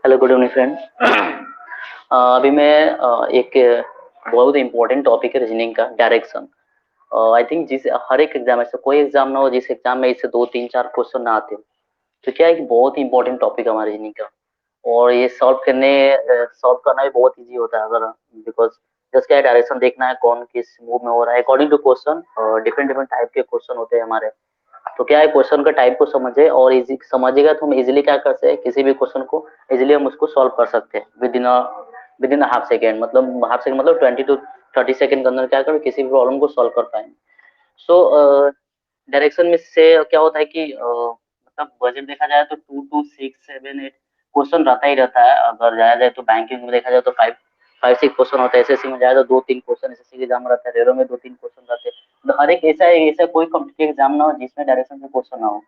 Hello, good evening friend. अभी मैं एक बहुत इम्पोर्टेंट टॉपिक है रीजनिंग का, डायरेक्शन। आई थिंक जिस हर एक एग्जाम, ऐसा कोई एग्जाम ना हो जिस एग्जाम में इससे 2 3 4 क्वेश्चन ना आते हो। तो क्या एक बहुत ही इंपॉर्टेंट टॉपिक है हमारे रीजनिंग का। और ये सॉल्व करना भी बहुत इजी होता है, अगर बिकॉज जस्ट क्या है, डायरेक्शन देखना है कौन किस मूव में हो रहा है according to question. Different different type के क्वेश्चन होते हैं हमारे। तो क्या है, क्वेश्चन का टाइप को समझे और इजी समझेगा तो हम इजीली क्या कर सकते हैं, किसी भी क्वेश्चन को इजीली हम उसको सॉल्व कर सकते हैं विद इन हाफ सेकेंड। मतलब हाफ सेकेंड मतलब 20 to 30 सेकेंड के अंदर क्या कर किसी भी प्रॉब्लम को सॉल्व कर पाएंगे। सो डायरेक्शन में से क्या होता है कि मतलब बजट देखा जाए तो 2 to 6 7 8 क्वेश्चन रहता ही रहता है। अगर जाया जाए तो बैंकिंग में देखा जाए तो 5 5 6 क्वेश्चन होता है। एसएससी में जाए तो 2 3 क्वेश्चन एसएससी के एग्जाम रहता है। रेलवे में 2 3 क्वेश्चन रहते हैं। तो हर एक ऐसा कोई कॉम्पिटिटिव एग्जाम ना हो जिसमें डायरेक्शन से क्वेश्चन ना हो।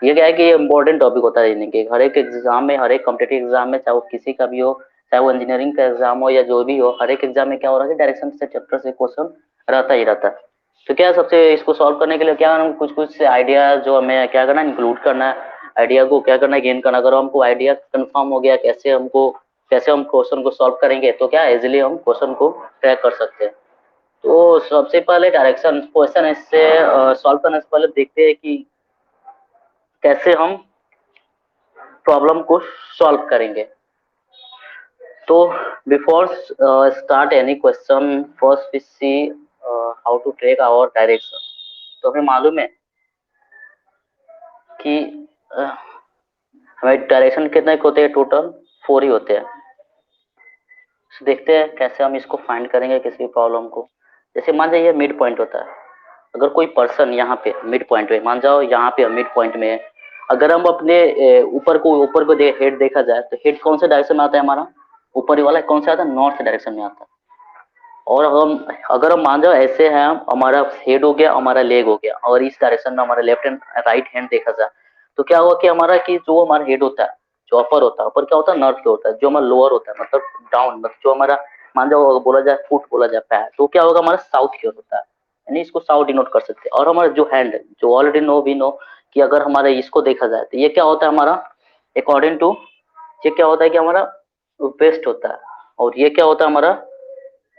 ये क्या है कि ये इम्पोर्टेंट टॉपिक होता है रीजनिंग के। हर एक एग्जाम में, हर एक कॉम्पिटिटिव एग्जाम में, चाहे वो किसी का भी हो, चाहे वो इंजीनियरिंग का एग्जाम हो या जो भी हो, हर एक एग्जाम में क्या हो रहा है, डायरेक्शन से चैप्टर से क्वेश्चन रहता ही रहता है। तो क्या सबसे इसको सॉल्व करने के लिए क्या हम कुछ कुछ आइडिया जो हमें क्या करना है, इंक्लूड करना है। आइडिया को क्या करना है, गेन करना। अगर हमको आइडिया कंफर्म हो गया कैसे हम क्वेश्चन को सॉल्व करेंगे, तो क्या इजिली हम क्वेश्चन को क्रैक कर सकते हैं। तो सबसे पहले डायरेक्शन क्वेश्चन इससे सॉल्व करने से पहले देखते हैं कि कैसे हम प्रॉब्लम को सॉल्व करेंगे। तो before start any question, first we see how to track our direction. तो हमें मालूम है कि हमें डायरेक्शन कितने होते हैं, टोटल 4 ही होते हैं। तो देखते हैं कैसे हम इसको फाइंड करेंगे किसी प्रॉब्लम को। जैसे मान जाइए मिड पॉइंट होता है। अगर कोई पर्सन यहाँ पे मिड पॉइंट में, मान जाओ यहाँ पे मिड पॉइंट में है। अगर हम अपने ऊपर को हेड देखा जाए तो हेड कौन से डायरेक्शन में आता है हमारा, ऊपर वाला कौन सा आता है, नॉर्थ डायरेक्शन में आता है। और अगर हम मान जाओ ऐसे हैं, हमारा हेड हो गया, हमारा लेग हो गया, और इस डायरेक्शन में हमारा लेफ्ट एंड राइट हैंड देखा जाए, तो क्या हुआ कि हमारा कि जो हमारा हेड होता है, जो अपर क्या होता है, नॉर्थ के होता है। जो हमारा लोअर होता है मतलब डाउन, मतलब जो हमारा मान जाओ बोला जाए फुट, बोला जाए पैर, तो क्या होगा, हमारा साउथ की ओर होता है। यानी इसको साउथ डिनोट कर सकते हैं। और हमारा जो हैंड, जो ऑलरेडी नो कि अगर हमारे इसको देखा जाए तो ये क्या होता है हमारा, अकॉर्डिंग टू, ये क्या होता है कि हमारा वेस्ट होता है। और ये क्या होता है हमारा,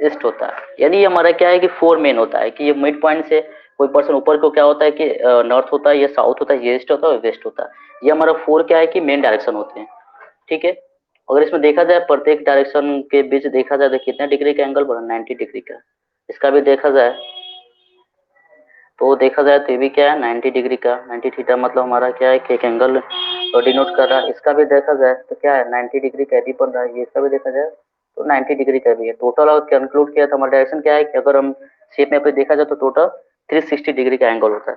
ईस्ट होता है। यानी ये हमारा क्या है कि 4 मेन होता है कि ये मिड पॉइंट से कोई पर्सन ऊपर को क्या होता है कि नॉर्थ होता है, ये साउथ होता है, ये ईस्ट होता है और वेस्ट होता है। ये हमारा 4 क्या है कि मेन डायरेक्शन होते हैं। ठीक है। अगर इसमें देखा जाए प्रत्येक डायरेक्शन के बीच देखा जाए तो कितने डिग्री का एंगल बना, 90 डिग्री का। इसका भी देखा जाए तो देखा जाए तो ये भी क्या है, 90 डिग्री का। 90 थीटा मतलब हमारा क्या है कि एक एंगल डिनोट कर रहा है। इसका भी देखा जाए तो क्या है, 90 डिग्री का भी बन रहा है। ये इसका भी देखा जाए तो 90 डिग्री का भी है। टोटल और कंक्लूड किया तो हमारा डायरेक्शन क्या है कि अगर हम शेप में पे देखा जाए तो टोटल 360 डिग्री का एंगल होता है।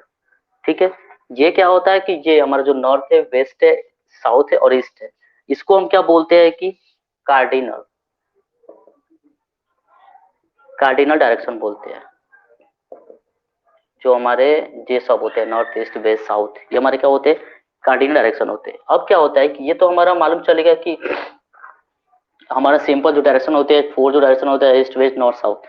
ठीक है। ये क्या होता है कि ये हमारा जो नॉर्थ है, वेस्ट है, साउथ है और ईस्ट है, इसको हम क्या बोलते हैं कि कार्डिनल कार्डिनल डायरेक्शन बोलते हैं। जो हमारे ये सब होते हैं, नॉर्थ ईस्ट वेस्ट साउथ, ये हमारे क्या होते हैं, कार्डिनल डायरेक्शन होते हैं। अब क्या होता है कि ये तो हमारा मालूम चलेगा कि हमारा सिंपल जो डायरेक्शन होते हैं, 4 जो डायरेक्शन होता है, ईस्ट वेस्ट नॉर्थ साउथ।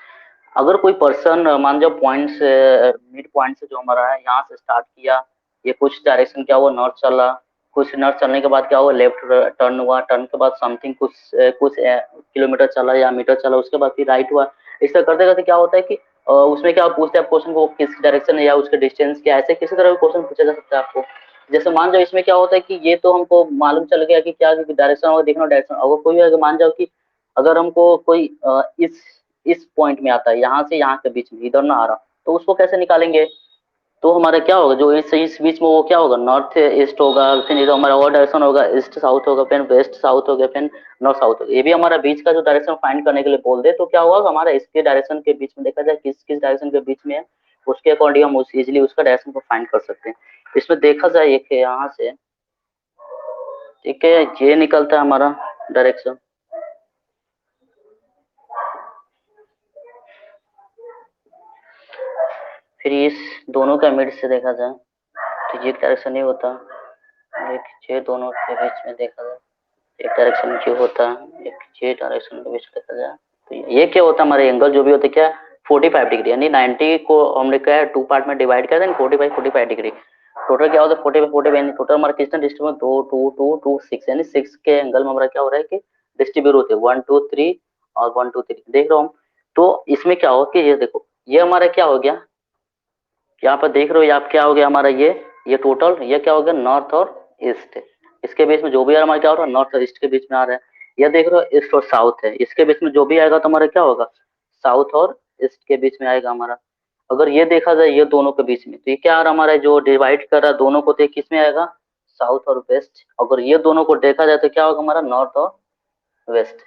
अगर कोई पर्सन मान जाओ पॉइंट से, मिड पॉइंट से जो हमारा है यहाँ से स्टार्ट किया, ये कुछ डायरेक्शन क्या हुआ, नॉर्थ चला, कुछ नॉर्थ चलने के बाद क्या हुआ, लेफ्ट टर्न हुआ, टर्न के बाद समथिंग कुछ किलोमीटर चला या मीटर चला, उसके बाद फिर राइट हुआ। इस तरह करते करते क्या होता है कि उसमें क्या पूछते हैं आप क्वेश्चन को, किस डायरेक्शन है या उसके डिस्टेंस क्या, ऐसे किसी तरह का क्वेश्चन पूछा जा सकता है आपको। जैसे मान जाओ इसमें क्या होता है कि ये तो हमको मालूम चल गया कि क्या डायरेक्शन होगा, देखना डायरेक्शन। अगर कोई अगर मान जाओ कि अगर हमको कोई इस पॉइंट में आता है, यहाँ से यहाँ के बीच में, इधर ना आ रहा, तो उसको कैसे निकालेंगे। तो हमारा क्या होगा, जो इस बीच में, वो क्या होगा, नॉर्थ ईस्ट होगा। फिर इधर हमारा और डायरेक्शन होगा, ईस्ट साउथ होगा, फिर वेस्ट साउथ होगा, फिर नॉर्थ साउथ होगा। ये भी हमारा बीच का जो डायरेक्शन फाइंड करने के लिए बोल दे तो क्या होगा, हमारा इसके डायरेक्शन के बीच में देखा जाए किस किस डायरेक्शन के बीच में है, उसके अकॉर्डिंग हम इजिली उसका डायरेक्शन को फाइंड कर सकते हैं। इसमें देखा जाए एक यहाँ से, ठीक है, ये निकलता है हमारा डायरेक्शन। फिर इस दोनों का मिड से देखा जाए तो ये डायरेक्शन ही होता है। एक ये दोनों के बीच में देखा जाए एक डायरेक्शन क्यों होता है, एक ये डायरेक्शन के बीच देखा जाए तो ये क्या होता है, हमारे एंगल जो भी होते क्या, 45 डिग्री। यानी 90 को हमने क्या है 2 पार्ट में डिवाइड कर दें, 45 45 डिग्री। टोटल क्या होता है 40/40 यानी टोटल हमारा कितना डिस्ट्रीब्यूट 2 2 2 2 6 यानी 6 के एंगल में हमारा क्या हो रहा है कि डिस्ट्रीब्यूट होते हैं 1 2 3 और 1 2 3 देख रहे हो हम। तो इसमें क्या होगा कि ये देखो ये हमारा क्या हो गया, यहाँ पर देख रहे हो आप क्या हो गया हमारा ये टोटल ये क्या हो गया नॉर्थ और ईस्ट। इसके बीच में जो भी हमारा क्या हो रहा है नॉर्थ और ईस्ट के बीच में आ रहा है। ये देख रहे हो ईस्ट और साउथ है, इसके बीच में जो भी आएगा तो हमारा क्या होगा साउथ और ईस्ट के बीच में आएगा हमारा। अगर ये देखा जाए ये दोनों के बीच में तो ये क्या आ रहा है हमारा जो डिवाइड कर रहा है दोनों को तो ये किस में आएगा साउथ और वेस्ट। अगर ये दोनों को देखा जाए तो क्या होगा हमारा नॉर्थ और वेस्ट।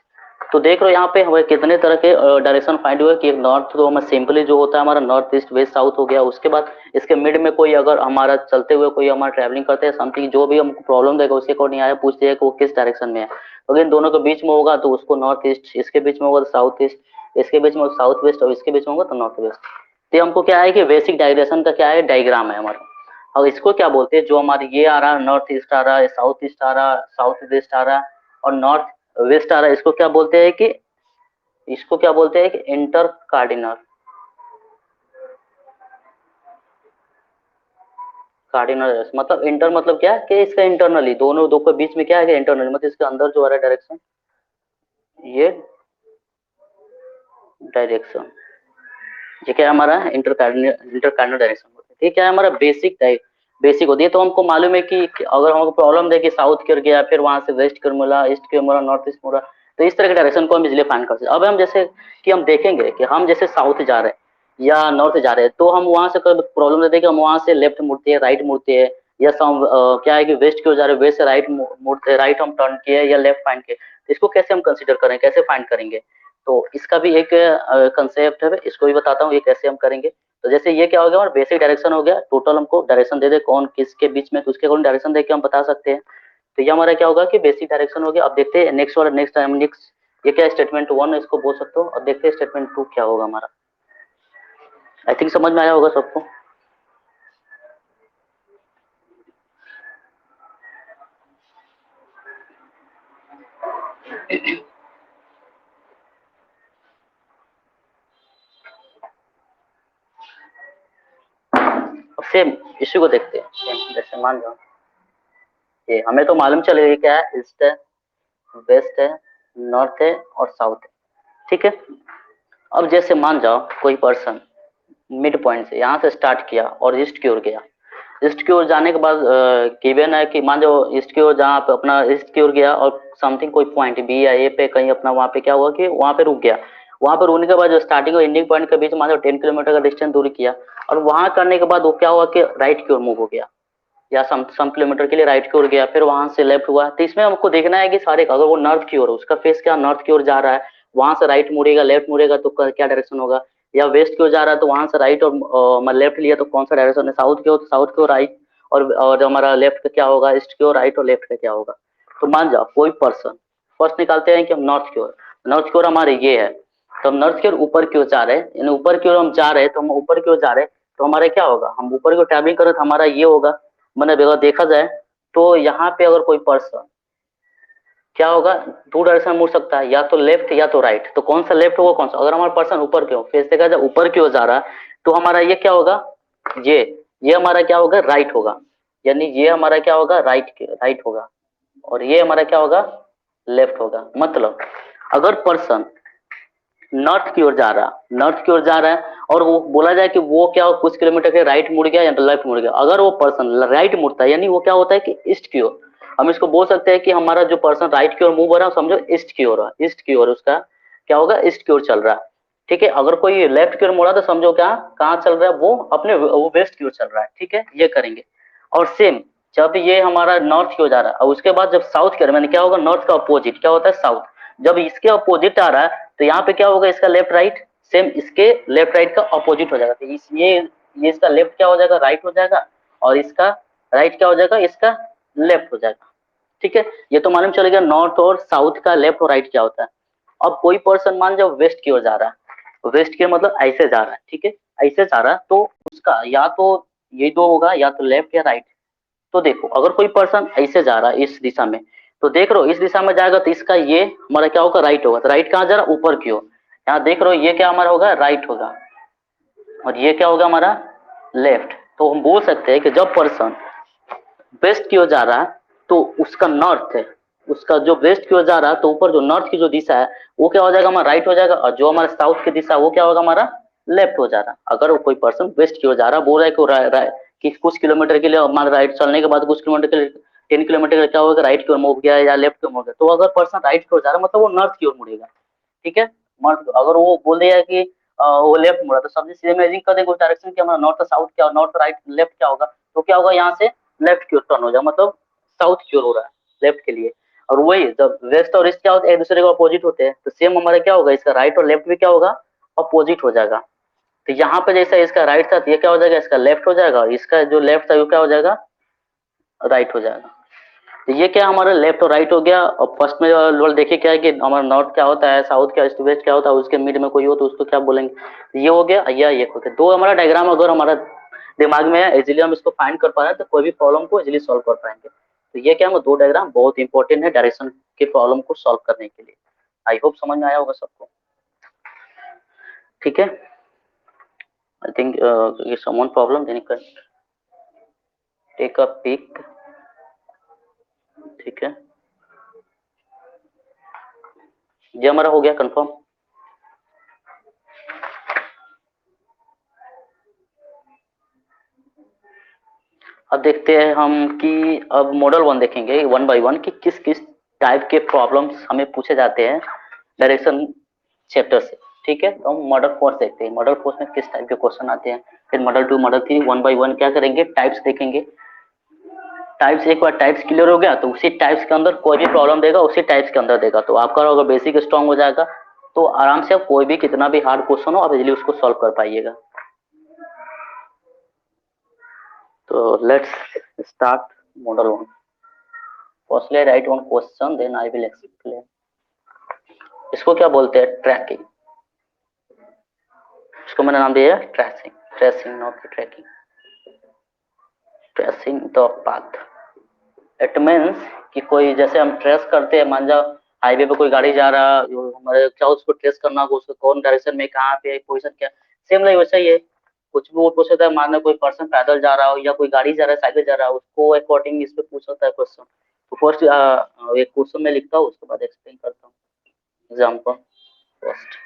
तो देख रहे हो यहाँ पे हमें कितने तरह के डायरेक्शन फाइंड हुए कि एक नॉर्थ तो हमें सिंपली जो होता है हमारा नॉर्थ ईस्ट वेस्ट साउथ हो गया। उसके बाद इसके मिड में कोई अगर हमारा चलते हुए कोई हमारा ट्रैवलिंग करते हैं समथिंग जो भी हमको प्रॉब्लम देगा उसके अकॉर्डिंग आया पूछते हैं कि वो किस डायरेक्शन में है। अगर इन दोनों के बीच में होगा तो उसको नॉर्थ ईस्ट, इसके बीच में होगा तो साउथ ईस्ट, इसके बीच में साउथ वेस्ट और इसके बीच में होगा तो नॉर्थ वेस्ट। तो हमको क्या है कि बेसिक डायरेक्शन का क्या है डायग्राम है हमारा। और इसको क्या बोलते हैं जो हमारे ये आ रहा है नॉर्थ ईस्ट आ रहा है साउथ ईस्ट आ रहा है साउथ वेस्ट आ रहा है और नॉर्थ वेस्ट आ रहा है इसको क्या बोलते हैं कि इसको क्या बोलते हैं कि इंटर कार्डिनल कार्डिनल मतलब इंटर मतलब क्या है कि इसका इंटरनली दोनों दो के बीच में क्या है कि इंटरनली मतलब इसके अंदर जो आ रहा है डायरेक्शन ये डायरेक्शन ये क्या है हमारा इंटर कार्डिनल डायरेक्शन होता है। ये क्या है हमारा बेसिक होती है। तो हमको मालूम है कि अगर हमको प्रॉब्लम दे कि साउथ की ओर गया फिर वहां से वेस्ट की ओर मुड़ा ईस्ट की ओर मुड़ा नॉर्थ ईस्ट मुड़ा तो इस तरह के डायरेक्शन को हम इजिली फाइंड कर सकते हैं। अब हम जैसे कि हम देखेंगे कि हम जैसे साउथ जा रहे हैं या नॉर्थ जा रहे हैं तो हम वहां से कोई प्रॉब्लम देते हैं कि हम वहां से लेफ्ट मुड़ते हैं राइट मुड़ते हैं या हम क्या है कि वेस्ट की ओर जा रहे हैं वेस्ट से राइट मुड़ते हैं राइट हम टर्न किए या लेफ्ट फाइंड किए तो इसको कैसे हम कंसिडर करें कैसे फाइंड करेंगे। तो इसका भी एक कंसेप्ट है इसको भी बताता हूँ ये कैसे हम करेंगे। तो जैसे ये क्या हो गया हमारा बेसिक डायरेक्शन हो गया टोटल हमको डायरेक्शन दे दे कौन किसके बीच में तो उसके अकॉर्डिंग डायरेक्शन देके हम बता सकते हैं। तो ये हमारा क्या होगा कि बेसिक डायरेक्शन हो गया। अब देखते हैं नेक्स्ट वाला नेक्स्ट ये क्या स्टेटमेंट 1 इसको बोल सकते हो और देखते हैं स्टेटमेंट 2 क्या होगा हमारा। आई थिंक समझ में आया होगा सबको। अब सेम इश्यू को देखते हैं जैसे मान लो ये हमें तो मालूम चलेगा क्या है ईस्ट है वेस्ट है नॉर्थ है और साउथ है ठीक है। अब जैसे मान जाओ कोई पर्सन मिड पॉइंट से यहाँ से स्टार्ट किया और ईस्ट की ओर गया। ईस्ट की ओर जाने के बाद गिवन है कि मान जाओ ईस्ट की ओर जहाँ पे अपना ईस्ट की ओर गया और समथिंग कोई पॉइंट बी या ए पे कहीं अपना वहाँ पे क्या हुआ कि वहाँ पे रुक गया। वहाँ पे रुकने के बाद जो स्टार्टिंग और एंडिंग पॉइंट के बीच मान लो 10 किलोमीटर का डिस्टेंस दूरी किया और वहां करने के बाद वो क्या हुआ कि राइट की ओर मूव हो गया या सम किलोमीटर के लिए राइट की ओर गया फिर वहां से लेफ्ट हुआ। तो इसमें हमको देखना है कि सारे अगर वो नॉर्थ की ओर है उसका फेस क्या नॉर्थ की ओर जा रहा है वहां से राइट मुड़ेगा लेफ्ट मुड़ेगा तो क्या डायरेक्शन होगा या वेस्ट की ओर जा रहा है तो वहां से राइट और लेफ्ट लिया तो कौन सा डायरेक्शन है साउथ की ओर तो साउथ की ओर राइट और हमारा लेफ्ट का क्या होगा ईस्ट की ओर राइट और लेफ्ट का क्या होगा। तो मान जाओ कोई पर्सन फर्स्ट निकालते हैं कि हम नॉर्थ की ओर हमारे ये है तो हम नॉर्थ की ओर ऊपर की ओर जा रहे हैं यानी ऊपर की ओर हम जा रहे हैं तो हम ऊपर की ओर जा रहे हैं तो हमारा क्या होगा हम ऊपर की ओर ट्रैवलिंग करें तो हमारा ये होगा मतलब अगर देखा जाए तो यहाँ पे अगर कोई पर्सन क्या होगा दो डायरेक्शन मुड़ सकता है या तो लेफ्ट या तो राइट। तो कौन सा लेफ्ट होगा कौन सा अगर हमारा पर्सन ऊपर की ओर फेस देखा जाए ऊपर की ओर जा रहा है तो हमारा ये क्या होगा ये ये हमारा क्या होगा राइट होगा यानी ये हमारा क्या होगा राइट होगा और ये हमारा क्या होगा लेफ्ट होगा। मतलब अगर पर्सन नॉर्थ की ओर जा रहा है और वो बोला जाए कि वो क्या हो कुछ किलोमीटर के राइट मुड़ गया या लेफ्ट मुड़ गया अगर वो पर्सन राइट मुड़ता है यानी वो क्या होता है कि ईस्ट की ओर हम इसको बोल सकते हैं कि हमारा जो पर्सन राइट की ओर मूव हो रहा है समझो ईस्ट की ओर ईस्ट की ओर उसका क्या होगा ईस्ट की ओर चल रहा है ठीक है। अगर कोई लेफ्ट की ओर मुड़ा तो समझो क्या कहाँ चल रहा है वो अपने वो वेस्ट की ओर चल रहा है ठीक है ये करेंगे। और सेम जब ये हमारा नॉर्थ की ओर जा रहा है और उसके बाद जब साउथ की ओर मैंने क्या होगा नॉर्थ का अपोजिट क्या होता है साउथ जब इसके अपोजिट आ रहा है तो यहाँ पे क्या होगा इसका लेफ्ट राइट सेम इसके लेफ्ट राइट का अपोजिट हो जाएगा तो ये इसका लेफ्ट क्या हो जाएगा राइट हो जाएगा और इसका राइट क्या हो जाएगा इसका लेफ्ट हो जाएगा ठीक है। ये तो मालूम चलेगा नॉर्थ और साउथ का लेफ्ट और राइट क्या होता है। अब कोई पर्सन मान जाओ वेस्ट की ओर जा रहा है वेस्ट की ओर मतलब ऐसे जा रहा है ठीक है ऐसे जा रहा है तो उसका या तो ये दो होगा या तो लेफ्ट या राइट। तो देखो अगर कोई पर्सन ऐसे जा रहा है इस दिशा में तो देख रहे हो इस दिशा में जाएगा तो इसका ये हमारा क्या होगा राइट होगा तो राइट कहाँ जा रहा है ऊपर की ओर यहाँ देख रहे हो ये क्या हमारा होगा राइट होगा और ये क्या होगा हमारा लेफ्ट। तो हम बोल सकते हैं कि जब पर्सन वेस्ट की ओर जा रहा है तो उसका नॉर्थ है, उसका जो वेस्ट की ओर जा रहा है तो ऊपर जो नॉर्थ की जो दिशा है वो क्या हो जाएगा हमारा राइट हो जाएगा, और जो हमारा साउथ की दिशा वो क्या होगा हमारा लेफ्ट हो जा रहा है। अगर वो कोई पर्सन वेस्ट की ओर जा रहा है, बोल रहा है कि कुछ किलोमीटर के लिए हमारा राइट चलने के बाद कुछ किलोमीटर के लिए 10 किलोमीटर का क्या होगा राइट की ओर मूव गया या लेफ्ट की ओर मूव गया, तो अगर पर्सन राइट की ओर जा रहा है मतलब वो नॉर्थ की ओर मुड़ेगा। ठीक है, नॉर्थ। अगर वो बोल दिया कि वो लेफ्ट मुड़ा तो सबसे सीधे इमेजिन कर देगा डायरेक्शन कि हमारा नॉर्थ साउथ क्या, नॉर्थ राइट लेफ्ट क्या होगा, तो क्या होगा यहाँ से लेफ्ट की ओर टर्न हो जाएगा, मतलब साउथ की ओर हो रहा है लेफ्ट के लिए। और वही जब वेस्ट और ईस्ट क्या होता है एक दूसरे के अपोजिट होते हैं, तो सेम हमारा क्या होगा इसका राइट और लेफ्ट भी क्या होगा अपोजिट हो जाएगा। तो यहाँ पे जैसा इसका राइट था तो ये क्या हो जाएगा इसका लेफ्ट हो जाएगा, और इसका जो लेफ्ट था वो क्या हो जाएगा राइट हो जाएगा। तो ये क्या हमारा लेफ्ट और राइट हो गया। और फर्स्ट में लोग देखिए क्या है कि हमारा नॉर्थ क्या होता है, साउथ क्या, ईस्ट वेस्ट क्या होता है, उसके मिड में कोई हो तो उसको क्या बोलेंगे। तो ये हो गया या ये हो गया, दो हमारा डायग्राम अगर हमारा दिमाग में है इजीली हम इसको फाइंड कर पा रहे हैं तो कोई भी प्रॉब्लम को इजीली सॉल्व कर पाएंगे। तो ये क्या है दो डायग्राम बहुत इंपॉर्टेंट है डायरेक्शन के प्रॉब्लम को सॉल्व करने के लिए। आई होप समझ में आया होगा सबको। ठीक है, I think someone problem then can take a pic. ठीक है, ये हमारा हो गया कंफर्म। अब देखते हैं हम कि अब मॉडल वन देखेंगे वन बाय वन कि किस किस टाइप के प्रॉब्लम्स हमें पूछे जाते हैं डायरेक्शन चैप्टर से। ठीक है, तो हम मॉडल फोर देखते हैं मॉडल फोर में किस टाइप के क्वेश्चन आते हैं, फिर model two model three one by one क्या करेंगे टाइप्स देखेंगे। टाइप्स एक बार टाइप्स क्लियर हो गया तो उसी टाइप्स के अंदर कोई भी प्रॉब्लम देगा उसी टाइप्स के अंदर देगा, तो आपका अगर बेसिक स्ट्रांग हो जाएगा तो आराम से आप कोई भी कितना भी हार्ड क्वेश्चन हो आप इजीली उसको सॉल्व कर पाइएगा। तो let's start model one. Firstly I write one question then I will explain. इसको क्या बोलते हैं ट्रैकिंग, इसको मैंने नाम दिया है tracing, tracing not tracking, tracing the path. It means कि कोई जैसे हम ट्रेस करते हैं, मान जाओ हाईवे पे कोई गाड़ी जा रहा है हमारे क्या उसको ट्रेस करना होगा उसको कौन डायरेक्शन में कहाँ पे पोजीशन क्या, सेम लाइक वैसा ही है। कुछ भी वो पूछ सकता है, मान लो कोई पर्सन पैदल जा रहा हो या कोई गाड़ी जा रहा है साइकिल जा रहा है उसको अकॉर्डिंग इस पे पूछ सकता है क्वेश्चन। तो फर्स्ट एक क्वेश्चन में लिखता हूँ उसके बाद एक्सप्लेन करता हूँ। एग्जाम्पल फर्स्ट,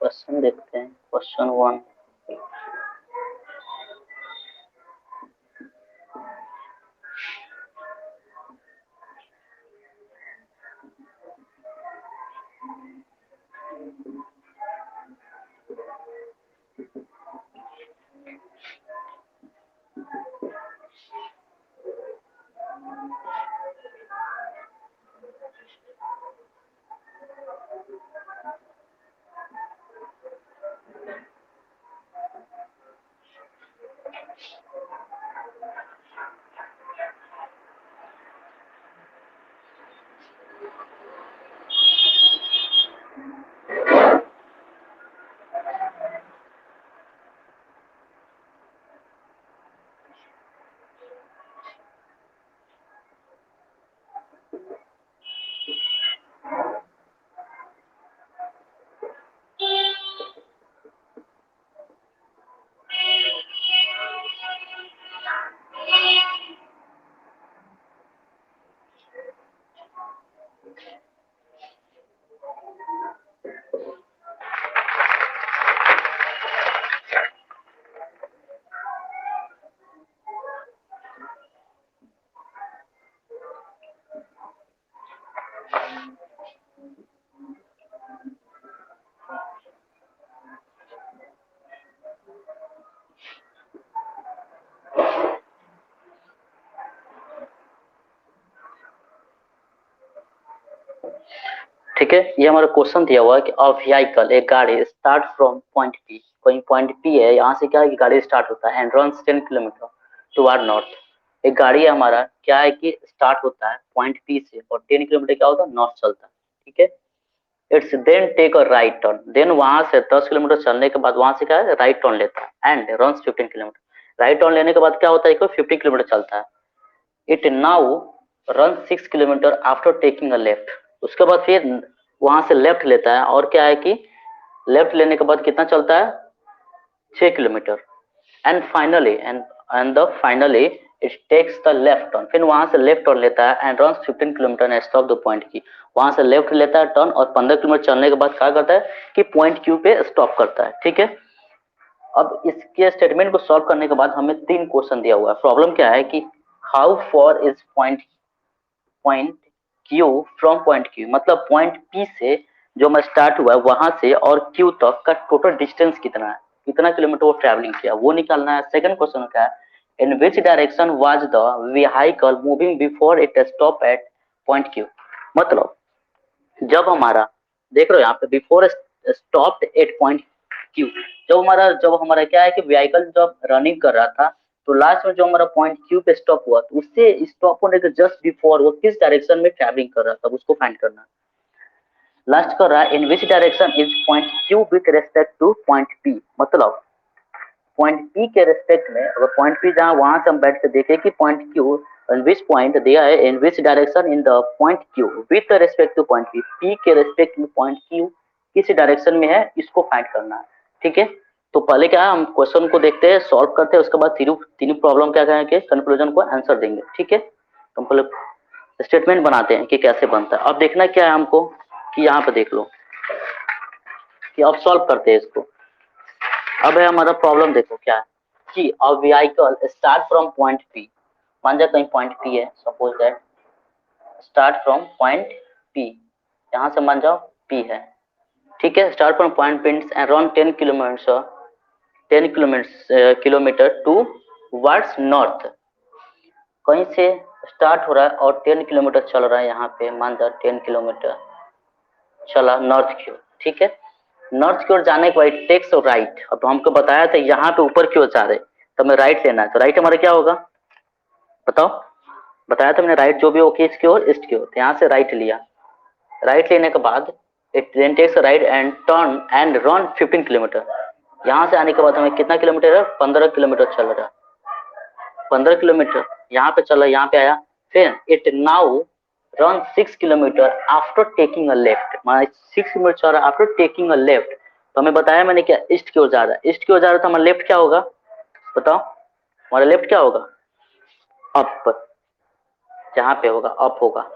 क्वेश्चन देखते हैं क्वेश्चन वन। ठीक है। ये हमारा क्वेश्चन दिया हुआ है कि अ व्हीकल, एक गाड़ी स्टार्ट फ्रॉम पॉइंट पी, कोई पॉइंट पी है, यहाँ से क्या है कि गाड़ी स्टार्ट होता है and runs 10 kilometre toward north. एक गाड़ी है हमारा, क्या है कि स्टार्ट होता है पॉइंट पी से और 10 किलोमीटर क्या होता है नॉर्थ चलता है, ठीक है। It's then take a right turn, then वहां से 10 किलोमीटर चलने के बाद वहां से क्या है राइट टर्न लेता है and runs 15 kilometre. Right turn लेने के बाद क्या होता है, 50 किलोमीटर चलता है। It now run 6 kilometre after taking a left. उसके बाद फिर वहां से लेफ्ट लेता है और क्या है कि लेफ्ट लेने के बाद कितना चलता है 6 kilometre. And finally finally it takes the left turn, फिर वहां से लेफ्ट टर्न लेता है and run 15 kilometre and stop the point की। वहां से लेफ्ट लेता है टर्न और 15 किलोमीटर चलने के बाद क्या करता है कि पॉइंट क्यू पे स्टॉप करता है, ठीक है। अब इसके स्टेटमेंट को सॉल्व करने के बाद हमें 3 क्वेश्चन दिया हुआ है। प्रॉब्लम क्या है कि how for is point point Q from point Q, मतलब पॉइंट पी से जो मैं स्टार्ट हुआ है वहां से और क्यू तक का टोटल डिस्टेंस कितना है, कितना किलोमीटर वो ट्रैवलिंग किया वो निकालना है। सेकंड क्वेश्चन क्या है, in which direction was the vehicle moving before it stop at point Q. मतलब जब हमारा देख रहे हो यहाँ पे before stop at point Q, जब हमारा क्या है कि व्हीकल जब रनिंग कर रहा था तो लास्ट में जो हमारा पॉइंट क्यू पे स्टॉप हुआ तो उससे स्टॉप होने के जस्ट बिफोर वो किस डायरेक्शन में ट्रैवलिंग कर रहा था उसको फाइंड करना है। लास्ट कर रहा है in which direction is point Q with respect to point P. मतलब पॉइंट पी के रेस्पेक्ट में, अगर पॉइंट पी जहां वहां से हम बैठ के देखें कि point Q in which point दिया है in which direction in the point Q with respect to point P, P के रेस्पेक्ट में पॉइंट क्यू किस डायरेक्शन में है इसको फाइंड करना है, ठीक है। तो पहले क्या है हम क्वेश्चन को देखते हैं सॉल्व करते हैं, उसके बाद तीनों तीनों प्रॉब्लम क्या कहेंगे कंक्लूजन को आंसर देंगे, ठीक है। तो हम पहले स्टेटमेंट बनाते हैं कि कैसे बनता है। अब देखना क्या है हमको कि यहाँ पे देख लो कि अब सॉल्व करते हैं इसको। अब है हमारा प्रॉब्लम, देखो क्या है कि a vehicle start from point P, मान जाए कहीं पॉइंट पी है, suppose that start from point P, यहाँ से मान जाओ पी है, ठीक है। Start from point P and run 10 kilometre 10 kilometre towards north. कहीं से स्टार्ट हो रहा है और 10 किलोमीटर चल रहा है, यहाँ पे मान जाओ 10 किलोमीटर चला नॉर्थ की ओर, ठीक है। नॉर्थ की ओर जाने के बाद टेक्स राइट, अब हमको बताया था यहाँ पे ऊपर की ओर जा रहे तो हमें राइट लेना है, तो राइट हमारा क्या होगा बताओ, बताया था मैंने राइट जो भी हो इसकी ओर ईस्ट की ओर, तो यहाँ से राइट लिया। राइट लेने के बाद it then takes right and turn and run 15 kilometre. यहाँ से आने के बाद हमें कितना किलोमीटर है 15 किलोमीटर चल रहा है, 15 किलोमीटर यहाँ पे चला, यहाँ पे आया। फिर it now run 6 kilometre after taking a left, माना 6 किलोमीटर चल रहा है आफ्टर टेकिंग अ लेफ्ट। तो हमें बताया मैंने क्या ईस्ट की ओर जा रहा है, ईस्ट की ओर जा रहा है तो हमारा लेफ्ट क्या होगा बताओ, हमारा लेफ्ट क्या होगा अप, जहाँ पे होगा अप होगा,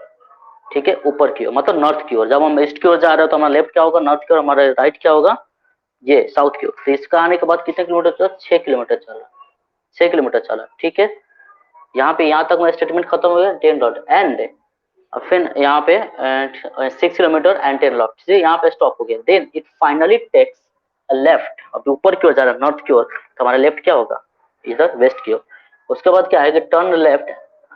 ठीक है। ऊपर की ओर मतलब नॉर्थ की ओर, जब हम ईस्ट की ओर जा रहे हो तो हमारा लेफ्ट क्या होगा नॉर्थ की ओर, हमारा राइट क्या होगा ये साउथ की ओर। तो इसका आने के बाद कितने किलोमीटर चला 6 किलोमीटर चला, 6 किलोमीटर चला, ठीक है। यहाँ पे यहाँ तक मेरा स्टेटमेंट खत्म हो गया 10 डॉट एंड फिर यहाँ पे 6 किलोमीटर एंड 10 लॉट, यहाँ पे स्टॉप हो गया। Then it finally takes left, अब ऊपर की ओर जा रहा है नॉर्थ की ओर तो हमारा लेफ्ट क्या होगा इधर वेस्ट की ओर। उसके बाद क्या है कि टर्न लेफ्ट,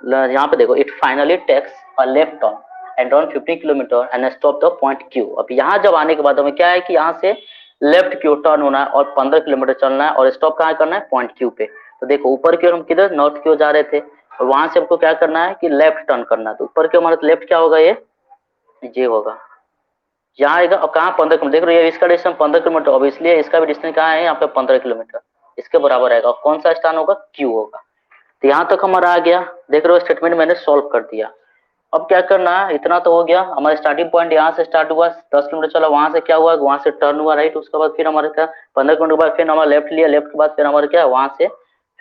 यहाँ पे देखो it finally takes a left turn and run 15 kilometre and stop the point Q. अब यहाँ जब आने के बाद हमें क्या है कि यहाँ से लेफ्ट की ओर टर्न होना है और 15 किलोमीटर चलना है और स्टॉप कहाँ करना है पॉइंट क्यू पे। तो देखो ऊपर की ओर हम किधर नॉर्थ की ओर जा रहे थे और वहां से हमको क्या करना है कि लेफ्ट टर्न करना है, तो ऊपर की हमारा लेफ्ट क्या होगा ये होगा यहाँ आएगा। और कहाँ 15 किलोमीटर, देख रहे हो ये इसका डिस्टेंस 15 किलोमीटर, अब इसलिए इसका भी डिस्टेंस कहाँ है यहाँ पे 15 किलोमीटर, इसके बराबर आएगा। और कौन सा स्थान होगा क्यू होगा। तो यहाँ तक हमारा आ गया, देख रहे हो स्टेटमेंट मैंने सोल्व कर दिया। अब क्या करना है, इतना तो हो गया, हमारा स्टार्टिंग पॉइंट यहाँ से स्टार्ट हुआ 10 किलोमीटर चला, वहां से क्या हुआ वहां से टर्न हुआ राइट, उसके बाद फिर हमारे क्या 15 किलोमीटर के बाद फिर हमारा लेफ्ट लिया, लेफ्ट के बाद फिर हमारे क्या वहां से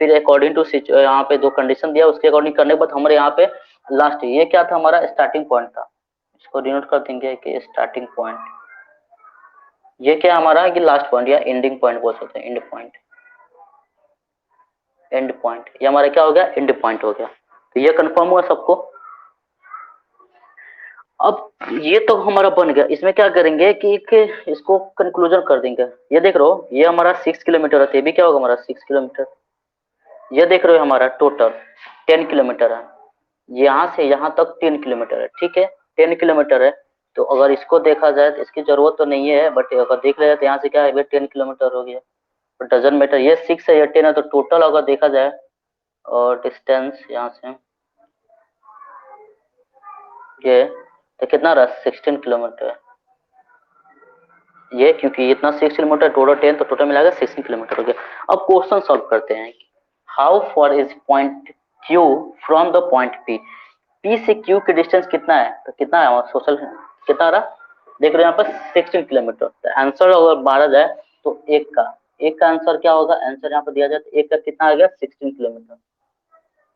फिर अकॉर्डिंग टू यहाँ पे जो कंडीशन दिया उसके अकॉर्डिंग करने के बाद हमारे यहाँ पे लास्ट ये क्या था हमारा स्टार्टिंग पॉइंट था, इसको डिनोट कर देंगे कि स्टार्टिंग पॉइंट। ये क्या हमारा है कि लास्ट पॉइंट या एंडिंग पॉइंट बोल सकते हैं, एंड पॉइंट, एंड पॉइंट ये हमारा क्या हो गया एंड पॉइंट हो गया। तो ये कंफर्म हुआ सबको। अब ये तो हमारा बन गया, इसमें क्या करेंगे कि इसको कंक्लूजन कर देंगे। ये देख रहे हो ये हमारा 6 किलोमीटर है, ये भी क्या होगा हमारा 6 किलोमीटर। ये देख रहे हो हमारा टोटल 10 किलोमीटर है, यहाँ से यहाँ तक 10 किलोमीटर है, ठीक है 10 किलोमीटर है। तो अगर इसको देखा जाए तो इसकी जरूरत तो नहीं है, बट अगर देख लिया तो यहाँ से क्या है, 10 किलोमीटर हो गया, बट डजंट मैटर, ये 6 है, ये 10 है, तो टोटल अगर देखा जाए और डिस्टेंस यहाँ से ये तो कितना रहा, 16 किलोमीटर ये, क्योंकि इतना 6 किलोमीटर टोटल 10, तो टोटल मिलाकर 16 किलोमीटर हो गया। अब क्वेश्चन सॉल्व करते हैं। How for is point Q from the point P, P से क्यू की डिस्टेंस कितना है, तो कितना है हमारा सोशल, कितना रहा, देख रहे हो यहाँ पर 16 किलोमीटर। तो आंसर अगर मारा जाए तो एक का आंसर क्या होगा, आंसर यहाँ पर दिया जाए तो एक का कितना आ गया, 16 किलोमीटर।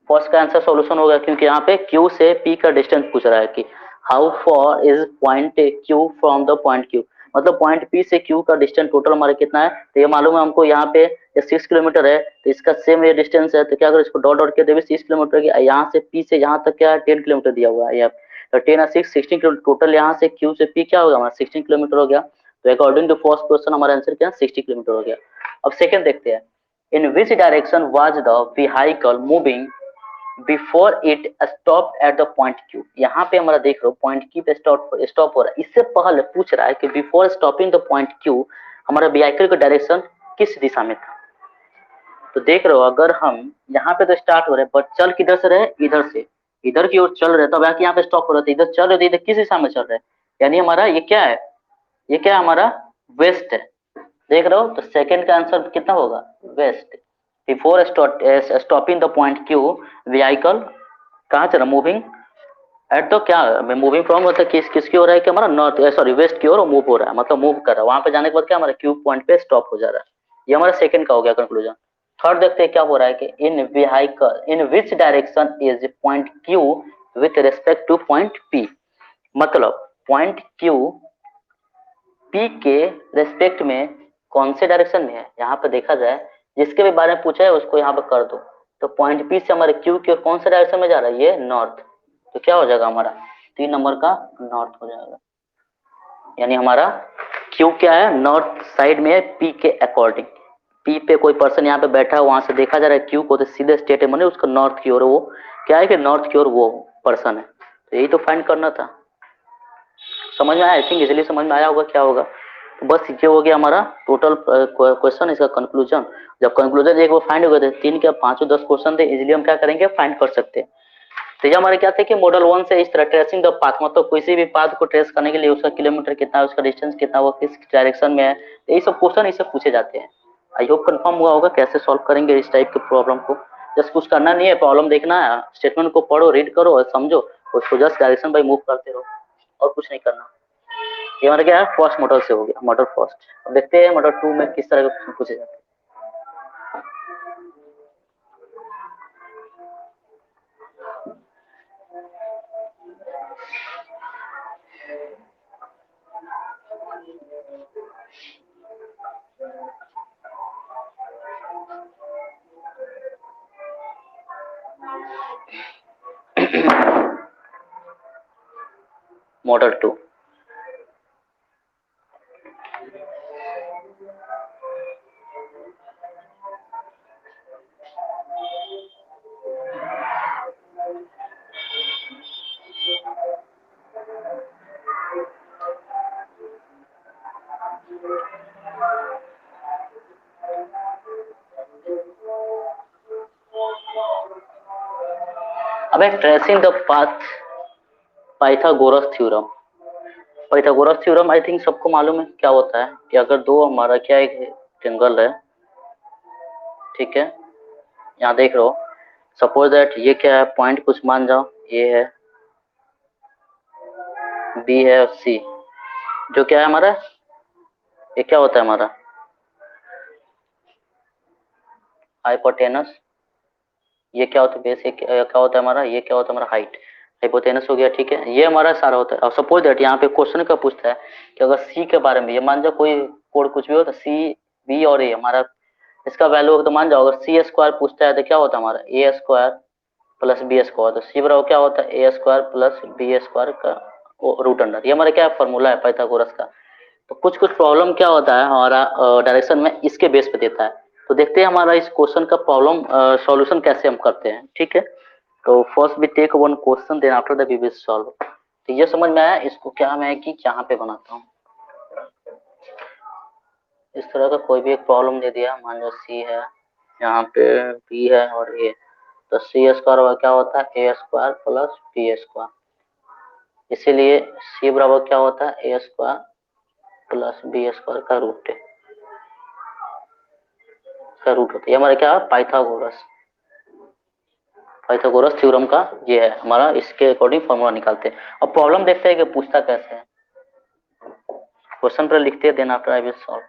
फर्स्ट का आंसर सॉल्यूशन होगा, क्योंकि यहाँ पे Q से P का डिस्टेंस पूछ रहा है कि how for is point Q from the point Q, मतलब पॉइंट P से Q का डिस्टेंस टोटल हमारा कितना है, तो ये मालूम है हमको, यहाँ पे ये 6 किलोमीटर है, तो इसका सेम ये डिस्टेंस है, तो क्या करो इसको डॉट डॉट के देवे 6 किलोमीटर की, यहाँ से P से यहाँ तक क्या है 10 किलोमीटर दिया हुआ है यहाँ, तो 10 और 6 16 किलोमीटर, टोटल यहाँ से Q से P क्या होगा हमारा 16 किलोमीटर हो गया। तो अकॉर्डिंग टू फर्स्ट क्वेश्चन हमारा आंसर क्या है, 60 किलोमीटर हो गया। अब सेकंड देखते हैं, in which direction was the vehicle moving before it stop at the point Q, यहाँ पे हमारा देख लो पॉइंट क्यू पे स्टॉप हो रहा है, इससे पहले पूछ रहा है कि before stopping the point Q हमारा व्हीकल का डायरेक्शन किस दिशा में था। तो देख रहे हो, अगर हम यहाँ पे तो स्टार्ट हो रहे हैं, बट चल किधर से रहे, इधर से, इधर की ओर चल रहे, तब आके यहाँ पे स्टॉप हो रहा था, इधर चल रहे थे, इधर किस दिशा में चल रहे हैं, यानी हमारा ये क्या है, ये क्या है हमारा वेस्ट है, देख रहे हो, तो सेकंड का आंसर कितना होगा, west. Before stopping the point Q vehicle कहाँ चला, मूविंग एट द क्या, मूविंग फ्रॉम मतलब किसकी हो रहा है कि हमारा नॉर्थ सॉरी वेस्ट की ओर मूव हो रहा है, मतलब मूव कर रहा है, वहां पे जाने के बाद क्या हमारा क्यू पॉइंट पे स्टॉप हो जा रहा है, ये हमारा सेकंड का हो गया कंक्लूजन। थर्ड देखते हैं क्या हो रहा है कि in vehicle in which direction is point Q with respect to point P, मतलब पॉइंट क्यू पी के रेस्पेक्ट में कौन से डायरेक्शन में है, यहाँ पे देखा जाए जिसके भी बारे में पूछा है उसको यहाँ पे कर दो, तो पॉइंट पी से हमारे क्यू की ओर कौन सा डायरेक्शन में जा रहा है, ये नॉर्थ, तो क्या हो जाएगा हमारा 3 नंबर का नॉर्थ हो जाएगा, यानी हमारा क्यू क्या है, नॉर्थ साइड में है पी के अकॉर्डिंग, पी पे कोई पर्सन यहाँ पे बैठा है, वहां से देखा जा रहा है क्यू को, तो सीधे स्टेट है, उसका नॉर्थ की ओर वो क्या है कि नॉर्थ की ओर वो पर्सन है, तो यही तो फाइंड करना था। समझ में आया, आई थिंक इजिली समझ में आया होगा क्या होगा। तो बस ये हो गया हमारा टोटल क्वेश्चन, इसका कंक्लूजन। जब कंक्लूजन एक बार फाइंड हो गए थे, 3 क्या 5 10 क्वेश्चन थे, इजिली हम क्या करेंगे फाइंड कर सकते हैं। तो ये हमारे क्या थे कि मॉडल 1 से इस तरह ट्रेसिंग द पाथ, मतलब किसी भी पाथ को ट्रेस करने के लिए उसका किलोमीटर कितना है, उसका डिस्टेंस कितना, वो किस डायरेक्शन में है, तो ये सब क्वेश्चन इससे पूछे जाते हैं। आई होप कंफर्म हुआ होगा कैसे सॉल्व करेंगे इस टाइप के प्रॉब्लम को। जस्ट कुछ करना नहीं है, प्रॉब्लम देखना है, स्टेटमेंट को पढ़ो, रीड करो और समझो, उसको जस्ट डायरेक्शन बाय मूव करते रहो, और कुछ नहीं करना। ये हमारा क्या है, फर्स्ट मॉडल से हो गया, मॉडल फर्स्ट। अब देखते हैं मॉडल 2 में किस तरह के क्वेश्चन पूछे जाते हैं। मॉडल 2 अब tracing the path Pythagoras theorem. Pythagoras theorem I think सबको मालूम है क्या होता है, कि अगर दो हमारा क्या एक ट्रायंगल है, ठीक है, यहाँ देख रहे हो, सपोज दैट ये क्या है, पॉइंट कुछ मान जाओ, ये है, बी है और सी, जो क्या है हमारा, ये क्या होता है हमारा हाइपोटेनस, ये क्या होता है बेस, ये क्या होता है हमारा, ये क्या होता है हमारा हाइट, हाइपोटेनस हो गया, ठीक है, ये हमारा सारा होता है। अब सपोज दैट यहाँ पे क्वेश्चन का पूछता है कि अगर सी के बारे में, ये मान जाओ कोई कोड कुछ भी हो, तो सी बी और ए हमारा इसका वैल्यू हो, तो मान जाओ अगर सी स्क्वायर पूछता है तो क्या होता है हमारा ए स्क्वायर प्लस बी स्क्वायर, तो सी बराबर क्या होता है ए स्क्वायर प्लस बी स्क्वायर का रूट अंडर, ये हमारा क्या फॉर्मूला है पाइथागोरस का। तो कुछ कुछ प्रॉब्लम क्या होता है हमारा डायरेक्शन में इसके बेस पे देता है, तो देखते हैं हमारा इस क्वेश्चन का प्रॉब्लम सॉल्यूशन कैसे हम करते हैं, ठीक है। तो first we take one question, then after that we will solve. तो ये समझ में आया। इसको क्या मैं कि यहाँ पे बनाता हूँ, इस तरह का कोई भी एक प्रॉब्लम दे दिया, मान लो सी है, यहाँ पे बी है और ए, तो सी स्क्वायर क्या होता है ए स्क्वायर प्लस बी स्क्वायर, इसीलिए सी बराबर क्या होता है ए स्क्वायर प्लस बी स्क्वायर का रूट होता है। ये हमारा क्या है पाइथागोरस थ्योरम का ये है हमारा, इसके अकॉर्डिंग फॉर्मूला निकालते हैं। अब प्रॉब्लम देखते हैं कि पूछता कैसे है। क्वेश्चन पर लिखते हैं, then after I will solve.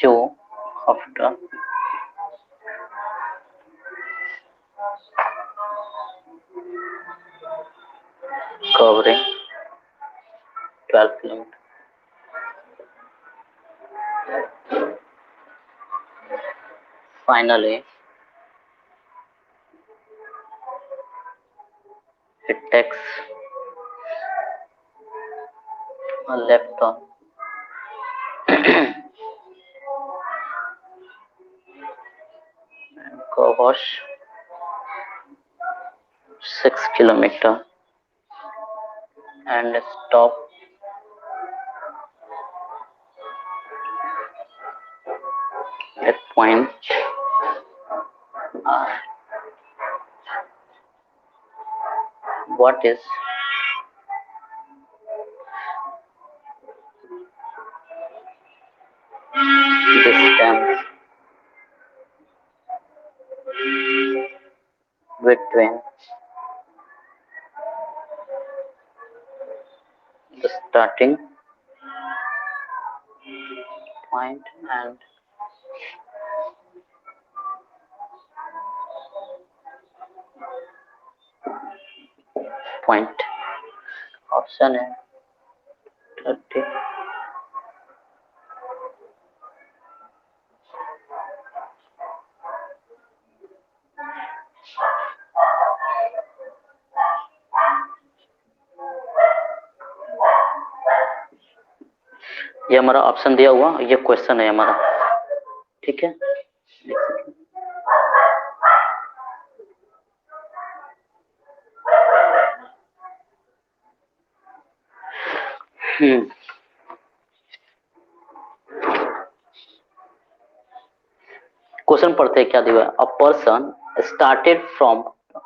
Q after covering 12 kilometers. Finally, it takes a left turn and covers 6 kilometers and stop at point R. What is distance between the starting point and point? Option है 30, ये हमारा option दिया हुआ, ये question है हमारा, ठीक है। क्वेश्चन पढ़ते हैं क्या दिया। A person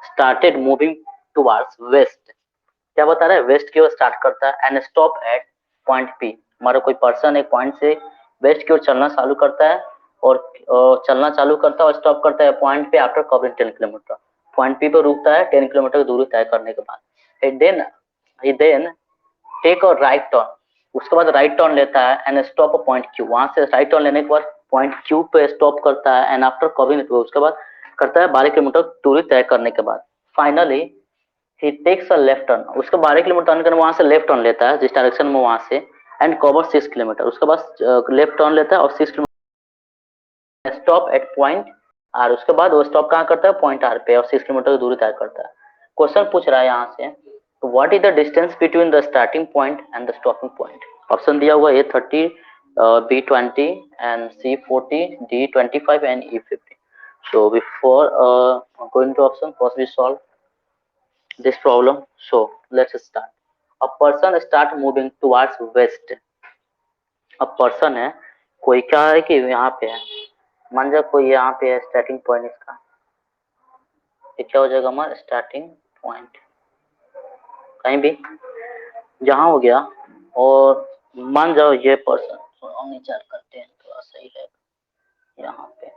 started moving towards waste, क्या बता रहा है, वेस्ट की ओर स्टार्ट करता है, and stop at point P. हमारा कोई पर्सन एक पॉइंट से वेस्ट की ओर चलना चालू करता है और स्टॉप करता है पॉइंट पे after covering 10 kilometre. Point P पर रुकता है 10 किलोमीटर की दूरी तय करने के बाद। Then take a right turn, उसके बाद राइट टर्न लेता है and stop a point Q. वहां से राइट टर्न लेने के बाद पॉइंट क्यू पे स्टॉप करता है एंड आफ्टर कवरिंग, उसके बाद करता है 12 किलोमीटर दूरी तय करने के बाद। Finally he takes a left turn, उसके 12 किलोमीटर टर्न करने वहां से लेफ्ट टर्न लेता है जिस डायरेक्शन में वहां से, एंड कवर 6 किलोमीटर, उसके बाद लेफ्ट टर्न लेता है और 6 kilometre stop at point R. उसके बाद वो स्टॉप कहाँ करता है पॉइंट आर पे और 6 किलोमीटर की दूरी तय करता है। क्वेश्चन पूछ रहा है यहाँ से, what is the distance between the starting point and the stopping point. Option दिया हुआ A 30, B 20 and C 40, D 25 and E 50। So before going to option, first we solve this problem. So let's start. A person start moving towards waste. अब person है, कोई क्या है कि यहाँ पे है, मान जा कोई यहाँ पे है स्टार्टिंग पॉइंट इसका, ये क्या हो जाएगा हमारा स्टार्टिंग पॉइंट, कहीं भी जहाँ हो गया। और मान जाओ ये पर्सन, थोड़ा नीचे करते हैं थोड़ा सही रहेगा, यहाँ पे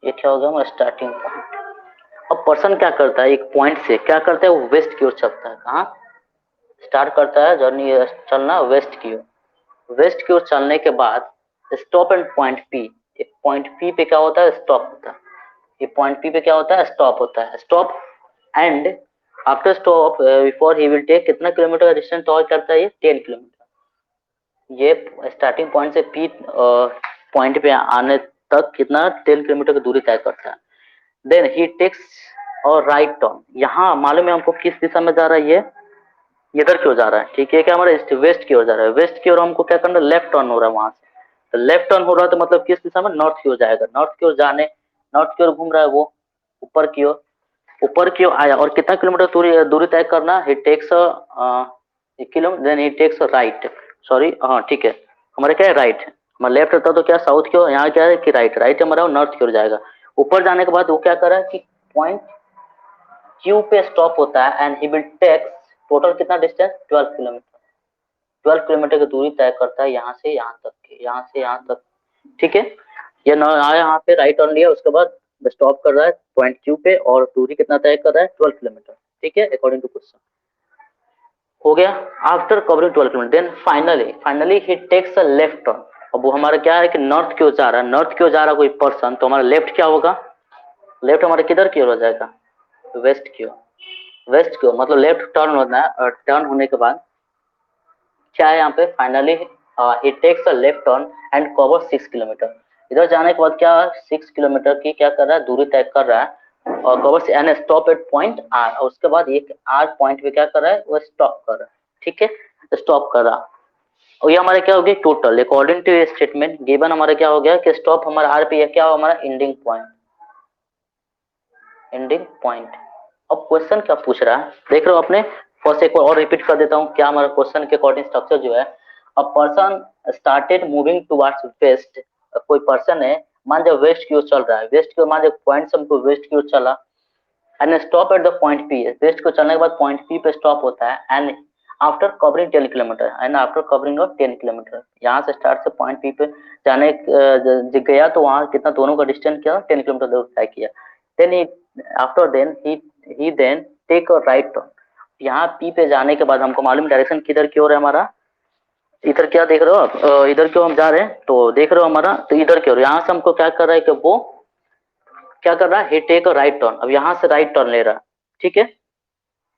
ये क्या हो गया हमारा स्टार्टिंग पॉइंट। अब पर्सन क्या करता है, एक पॉइंट से क्या करता है, वो वेस्ट की ओर चलता है। कहाँ स्टार्ट करता है जर्नी, चलना वेस्ट की ओर। वेस्ट की ओर चलने के बाद स्टॉप एंड पॉइंट पी, एक पॉइंट पी पे क्या होता है, स्टॉप होता है। ये पॉइंट पी पे क्या होता है, स्टॉप होता है। Stop and after stop before he will take, कितना किलोमीटर का डिस्टेंस कवर करता है ये, 10 किलोमीटर। ये स्टार्टिंग पॉइंट से पी पॉइंट पे आने तक कितना, 10 किलोमीटर की दूरी तय करता है। देन ही टेक्स और राइट टर्न, यहाँ मालूम है हमको किस दिशा में जा रहा है, ये इधर की ओर जा रहा है। ठीक है, क्या हमारा वेस्ट की ओर जा रहा है। वेस्ट की ओर हमको क्या करना है, लेफ्ट टर्न हो रहा है वहां से। तो लेफ्ट टर्न हो रहा है तो मतलब किस दिशा में, नॉर्थ की ओर जाएगा। नॉर्थ की ओर जाने, नॉर्थ की ओर घूम रहा है वो, ऊपर की ओर, ऊपर की ओर आया। और कितना किलोमीटर दूरी दूरी तय करना, he takes kilometre, then he takes right, sorry हाँ ठीक है, हमारा क्या है राइट। हमारा लेफ्ट रहता तो क्या साउथ की ओर, यहाँ क्या है कि राइट, राइट हमारा नॉर्थ की ओर जाएगा। ऊपर जाने के बाद वो क्या कर रहा है कि पॉइंट क्यू पे स्टॉप होता है and he will take total कितना डिस्टेंस, 12 किलोमीटर। 12 किलोमीटर की दूरी तय करता है यहाँ से यहाँ तक की, यहाँ से यहाँ तक। ठीक है, ये न आया यहाँ पे राइट टर्न लिया, उसके बाद स्टॉप कर रहा है पॉइंट क्यू पे और दूरी कितना तय कर रहा है, 12 किलोमीटर। ठीक है, अकॉर्डिंग टू क्वेश्चन हो गया। After covering 12 kilometre then finally finally he takes a left turn. अब वो हमारा क्या है कि नॉर्थ की ओर जा रहा है, नॉर्थ की ओर जा रहा है कोई पर्सन, तो हमारा लेफ्ट क्या होगा, लेफ्ट हमारे किधर की ओर हो जाएगा, वेस्ट की ओर। वेस्ट की ओर मतलब लेफ्ट टर्न होना है, और टर्न होने के बाद क्या है यहाँ पे, finally he takes a left turn and cover 6 kilometre. इधर जाने के बाद क्या 6 किलोमीटर की क्या कर रहा है, दूरी तय कर रहा है और cover and stop at point R. और उसके बाद एक आर पॉइंट पे क्या कर रहा है, वो स्टॉप कर रहा है। ठीक है, स्टॉप कर रहा। और ये हमारा क्या हो गया total, according to statement given हमारा क्या हो गया कि स्टॉप हमारा आर पे, क्या हो हमारा एंडिंग पॉइंट, एंडिंग पॉइंट। अब क्वेश्चन क्या पूछ रहा है देख रहे हो अपने, फर्स्ट एक और रिपीट कर देता हूँ क्या हमारा क्वेश्चन के अकॉर्डिंग स्ट्रक्चर जो है। A person started moving towards waste, कोई पर्सन है मान जाओ वेस्ट की ओर चल रहा है, वेस्ट की ओर मान जाओ पॉइंट से हमको वेस्ट की ओर चला and stop at the point P. West को चलने के बाद पॉइंट पी पे स्टॉप होता है and after covering 10 kilometre, and after covering of 10 kilometre, यहाँ से स्टार्ट से पॉइंट पी पे जाने गया तो वहां कितना दोनों का डिस्टेंस किया, 10 किलोमीटर दूर तय किया। Then he after then he then take a right turn. यहाँ पी पे जाने के बाद हमको मालूम डायरेक्शन किधर की ओर है हमारा, इधर क्या देख रहे हो आप, इधर क्यों हम जा रहे हैं तो देख रहे हो हमारा, तो इधर की ओर यहाँ से हमको क्या कर रहा है कि वो क्या कर रहा है, ही टेक अ राइट टर्न। अब यहाँ से राइट टर्न ले रहा है। ठीक है,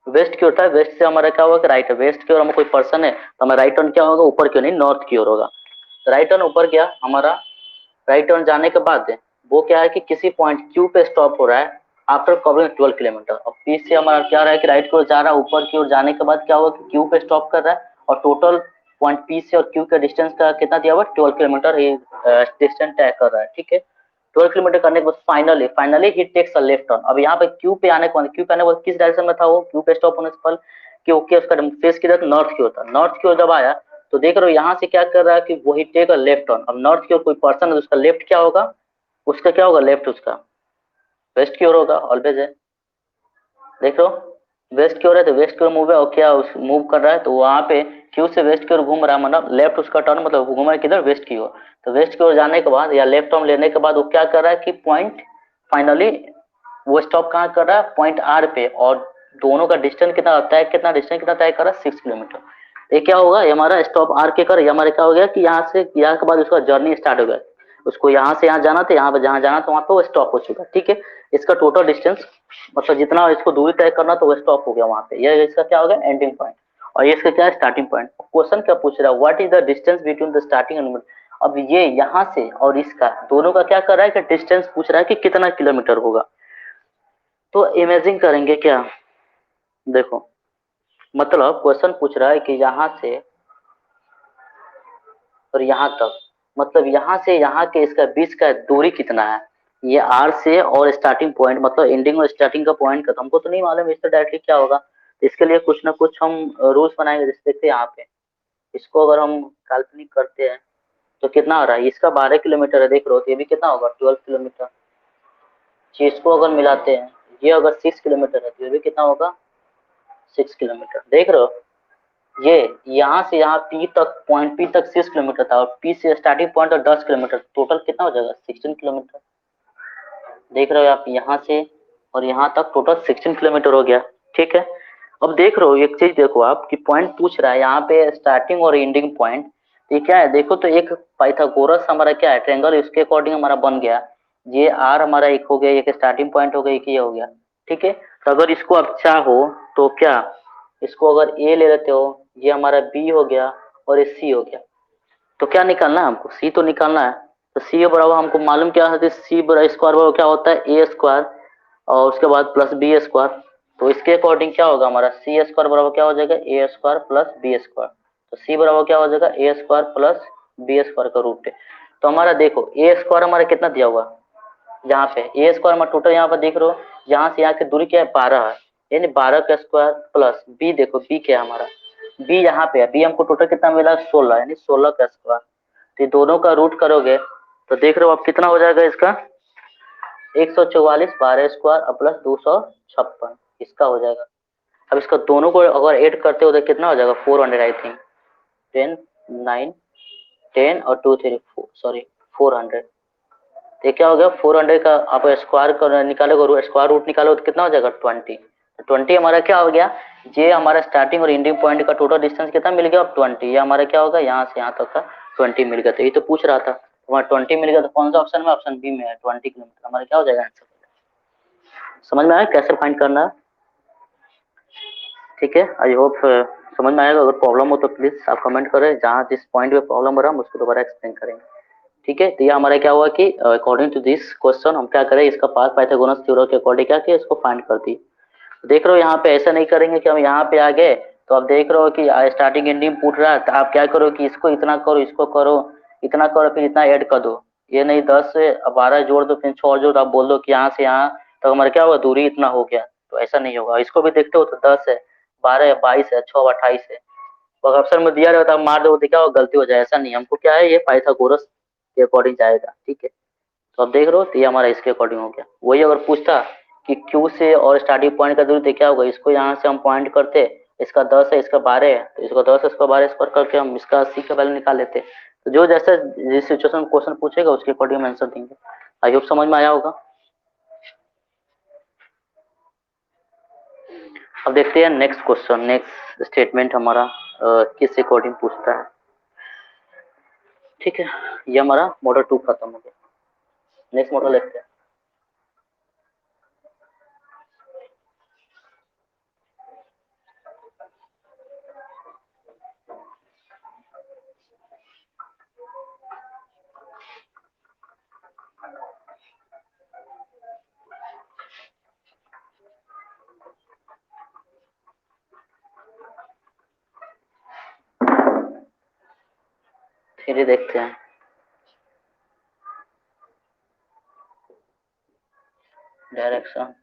वेस्ट की ओर था, वेस्ट से हमारा क्या होगा कि राइट है, वेस्ट की ओर हम कोई पर्सन है तो हमारा राइट टर्न क्या होगा, ऊपर की ओर नहीं नॉर्थ की ओर होगा। राइट टर्न ऊपर गया हमारा, राइट टर्न जाने के बाद वो क्या है कि किसी पॉइंट क्यू पे स्टॉप हो रहा है आफ्टर कवरिंग 12 किलोमीटर। और पी से हमारा क्या रहा है कि राइट की ओर जा रहा है, ऊपर की ओर जाने के बाद क्या होगा कि क्यू पे स्टॉप कर रहा है और टोटल पॉइंट पी से और क्यू का डिस्टेंस का कितना दिया हुआ, 12 किलोमीटर ही डिस्टेंस तय कर रहा है। ठीक है, 12 किलोमीटर करने के बाद finally finally he takes a left turn. अब यहाँ पे क्यू पे आने के बाद, क्यू पे आने के बाद किस डायरेक्शन में था वो, क्यू पे स्टॉप होने से पहले कि ओके उसका फेस किधर, नॉर्थ की ओर था। नॉर्थ की ओर जब आया तो देख रहे हो यहाँ से क्या कर रहा है कि वही टेक अ लेफ्ट टर्न। अब नॉर्थ की ओर कोई पर्सन है तो उसका लेफ्ट क्या होगा, उसका क्या होगा लेफ्ट, उसका वेस्ट की ओर होगा, ऑलवेज है। देख लो वेस्ट की ओर है तो वेस्ट की ओर मूव है, और क्या उस मूव कर रहा है तो वहां पे क्यू से वेस्ट की ओर घूम रहा है, मतलब लेफ्ट उसका टर्न, मतलब घूमा है किधर, वेस्ट की ओर। तो वेस्ट की ओर जाने के बाद या लेफ्ट टर्न लेने के बाद वो क्या कर रहा है कि पॉइंट फाइनली वो स्टॉप कहाँ कर रहा है, पॉइंट आर पे। और दोनों का डिस्टेंस कितना तय, कितना डिस्टेंस कितना तय कर रहा है, 6 किलोमीटर। ये क्या होगा, ये हमारा स्टॉप आर के कर, ये हमारे क्या हो गया कि यहाँ से यहाँ के बाद उसका जर्नी स्टार्ट हो गया। उसको यहाँ से यहाँ जाना था, यहाँ पे जहाँ जाना था वहां पे वो स्टॉप हो चुका। ठीक है, इसका टोटल डिस्टेंस मतलब जितना इसको दूरी तय करना तो वो स्टॉप हो गया वहां पे, ये इसका क्या हो गया एंडिंग पॉइंट। और ये इसका क्या है स्टार्टिंग पॉइंट। क्वेश्चन क्या पूछ रहा है, what is the distance between the starting and. अब ये यहाँ से और इसका दोनों का क्या कर रहा है कि डिस्टेंस पूछ रहा है कि कितना किलोमीटर होगा। तो इमेजिन करेंगे क्या, देखो मतलब क्वेश्चन पूछ रहा है कि यहाँ से और यहाँ तक, मतलब यहाँ से यहाँ के इसका बीच का दूरी कितना है। ये आर से और स्टार्टिंग पॉइंट मतलब एंडिंग और स्टार्टिंग का पॉइंट का तो हमको तो नहीं मालूम इससे डायरेक्टली क्या होगा, तो इसके लिए कुछ ना कुछ हम रूल्स बनाएंगे। जैसे देखते हैं यहाँ पे, इसको अगर हम काल्पनिक करते हैं तो कितना आ रहा है, इसका 12 किलोमीटर है, देख रहे हो, तो ये भी कितना होगा 12 किलोमीटर। जी इसको अगर मिलाते हैं, ये अगर 6 किलोमीटर है तो ये भी कितना होगा 6 किलोमीटर, देख रहे हो। ये यहाँ से यहाँ पी तक, पॉइंट पी तक 6 किलोमीटर था, और पी से स्टार्टिंग पॉइंट और 10 किलोमीटर, टोटल कितना हो जाएगा 16 किलोमीटर। देख रहे हो आप, यहाँ से और यहाँ तक टोटल 16 किलोमीटर हो गया। ठीक है, अब देख रहे हो एक चीज देखो आप कि पॉइंट पूछ रहा है यहाँ पे स्टार्टिंग और एंडिंग पॉइंट, ये क्या है देखो, तो एक पाइथागोरस हमारा क्या है ट्रायंगल, इसके अकॉर्डिंग हमारा बन गया। ये आर हमारा एक हो गया, एक स्टार्टिंग पॉइंट हो गया, एक ये हो गया। ठीक है, तो अगर इसको आप चाहो तो क्या, इसको अगर ए ले लेते हो, ये हमारा बी हो गया और ये सी हो गया, तो क्या निकालना है हमको, सी तो निकालना है। तो सी बराबर हमको मालूम क्या है, सी बराबर स्क्वायर बराबर क्या होता है ए स्क्वायर, और उसके बाद प्लस बी स्क्वायर। तो इसके अकॉर्डिंग क्या होगा हमारा सी स्क्वायर बराबर क्या हो जाएगा ए स्क्वायर प्लस बी स्क्वायर। तो सी बराबर क्या हो जाएगा ए स्क्वायर प्लस बी स्क्वायर का रूट है। तो हमारा देखो ए स्क्वायर हमारा कितना दिया हुआ, यहाँ पे ए स्क्वायर हमारा टोटल यहाँ पर देख रहे हो, यहाँ से यहाँ की दूरी क्या है 12 है, यानी 12 का स्क्वायर प्लस बी, देखो बी क्या है हमारा, बी यहाँ पे है, बी हमको टोटल कितना मिला 16, यानी 16 का स्क्वायर। तो ये दोनों का रूट करोगे तो देख रहे हो आप कितना हो जाएगा इसका 144, 12 स्क्वायर और प्लस 256 इसका हो जाएगा। अब इसका दोनों को अगर ऐड करते हो तो कितना हो जाएगा 400 आई थिंक, 10 9 10 और 2 3 4 सॉरी 400। ये क्या हो गया 400 का आप स्क्वायर कर निकालोगे, स्क्वायर रूट निकालोगे तो कितना हो जाएगा 20। 20 हमारा क्या हो गया, ये हमारा स्टार्टिंग और एंडिंग पॉइंट का टोटल डिस्टेंस कितना मिल गया अब 20, ये हमारा क्या होगा यहाँ से यहाँ तक का 20 मिल गया। तो ये तो पूछ रहा था, हमारा 20 मिल गया, तो कौन सा ऑप्शन में, ऑप्शन बी में है 20 किलोमीटर, हमारा क्या हो जाएगा आंसर। समझ में आया कैसे फाइंड करना है। ठीक है, आई होप समझ में आएगा। अगर प्रॉब्लम हो तो प्लीज आप कमेंट करें, जहाँ जिस पॉइंट पे प्रॉब्लम हो रहा है हम उसको दोबारा एक्सप्लेन करेंगे। ठीक है, तो ये हमारा क्या हुआ कि अकॉर्डिंग टू दिस क्वेश्चन हम क्या करें, इसका पाथ पाइथागोरस थ्योरम के अकॉर्डिंग क्या किया, इसको फाइंड कर दी। देख रहे हो यहाँ पे ऐसा नहीं करेंगे कि हम यहाँ पे आ गए, तो आप देख रहे हो कि स्टार्टिंग एंडिंग पूछ रहा है, तो आप क्या करो कि इसको इतना करो, इसको करो, इतना करो, फिर इतना ऐड कर दो। ये नहीं 10 से 12 जोड़ दो, फिर 6 जोड़ दो, आप बोल दो कि यहाँ से यहाँ तो हमारा क्या होगा दूरी इतना हो गया, तो ऐसा नहीं होगा। इसको भी देखते हो तो 10 है, 12 है, 22 है, 6 28 है, तो अगर ऑप्शन में दिया रहता है मार दो तो क्या होगा गलती हो जाए, ऐसा नहीं। हमको क्या है ये पाइथागोरस के अकॉर्डिंग जाएगा। ठीक है, तो आप देख रहे हो तो ये हमारा इसके अकॉर्डिंग हो गया। वही अगर पूछता कि क्यू से और स्टार्टिंग पॉइंट का दूरी तो क्या होगा, इसको यहाँ से हम पॉइंट करते, इसका 10 है इसका 12 है, तो इसको 10 इसका 12 स्क्वायर करके हम इसका 80 का वैल्यू निकाल लेते। तो जो जैसे जिस सिचुएशन में क्वेश्चन पूछेगा उसके अकॉर्डिंग हम आंसर देंगे। आई होप समझ में आया होगा। अब देखते हैं नेक्स्ट क्वेश्चन, नेक्स्ट स्टेटमेंट हमारा किस अकॉर्डिंग पूछता है। ठीक है, ये हमारा मॉडल 2 खत्म हो गया। नेक्स्ट मॉडल देखते हैं। फिर ये देखते हैं डायरेक्शन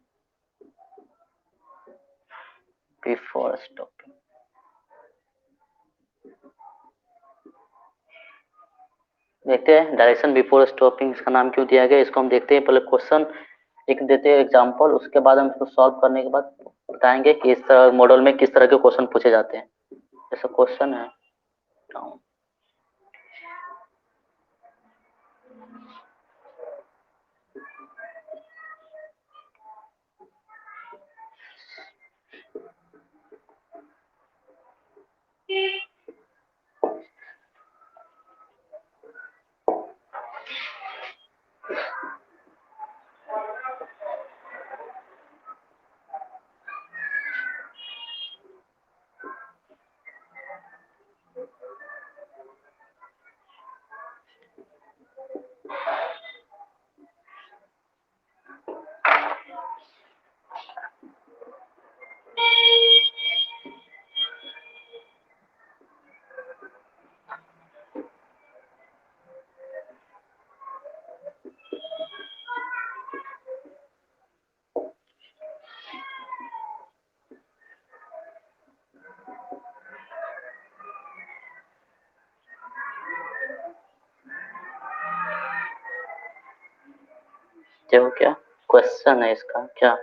बिफोर स्टॉपिंग। देखते हैं डायरेक्शन बिफोर स्टॉपिंग इसका नाम क्यों दिया गया, इसको हम देखते हैं। पहले क्वेश्चन एक देते हैं एग्जांपल, उसके बाद हम इसको सॉल्व करने के बाद बताएंगे कि इस तरह मॉडल में किस तरह के क्वेश्चन पूछे जाते हैं। ऐसा क्वेश्चन है। जो क्या क्वेश्चन है इसका क्या?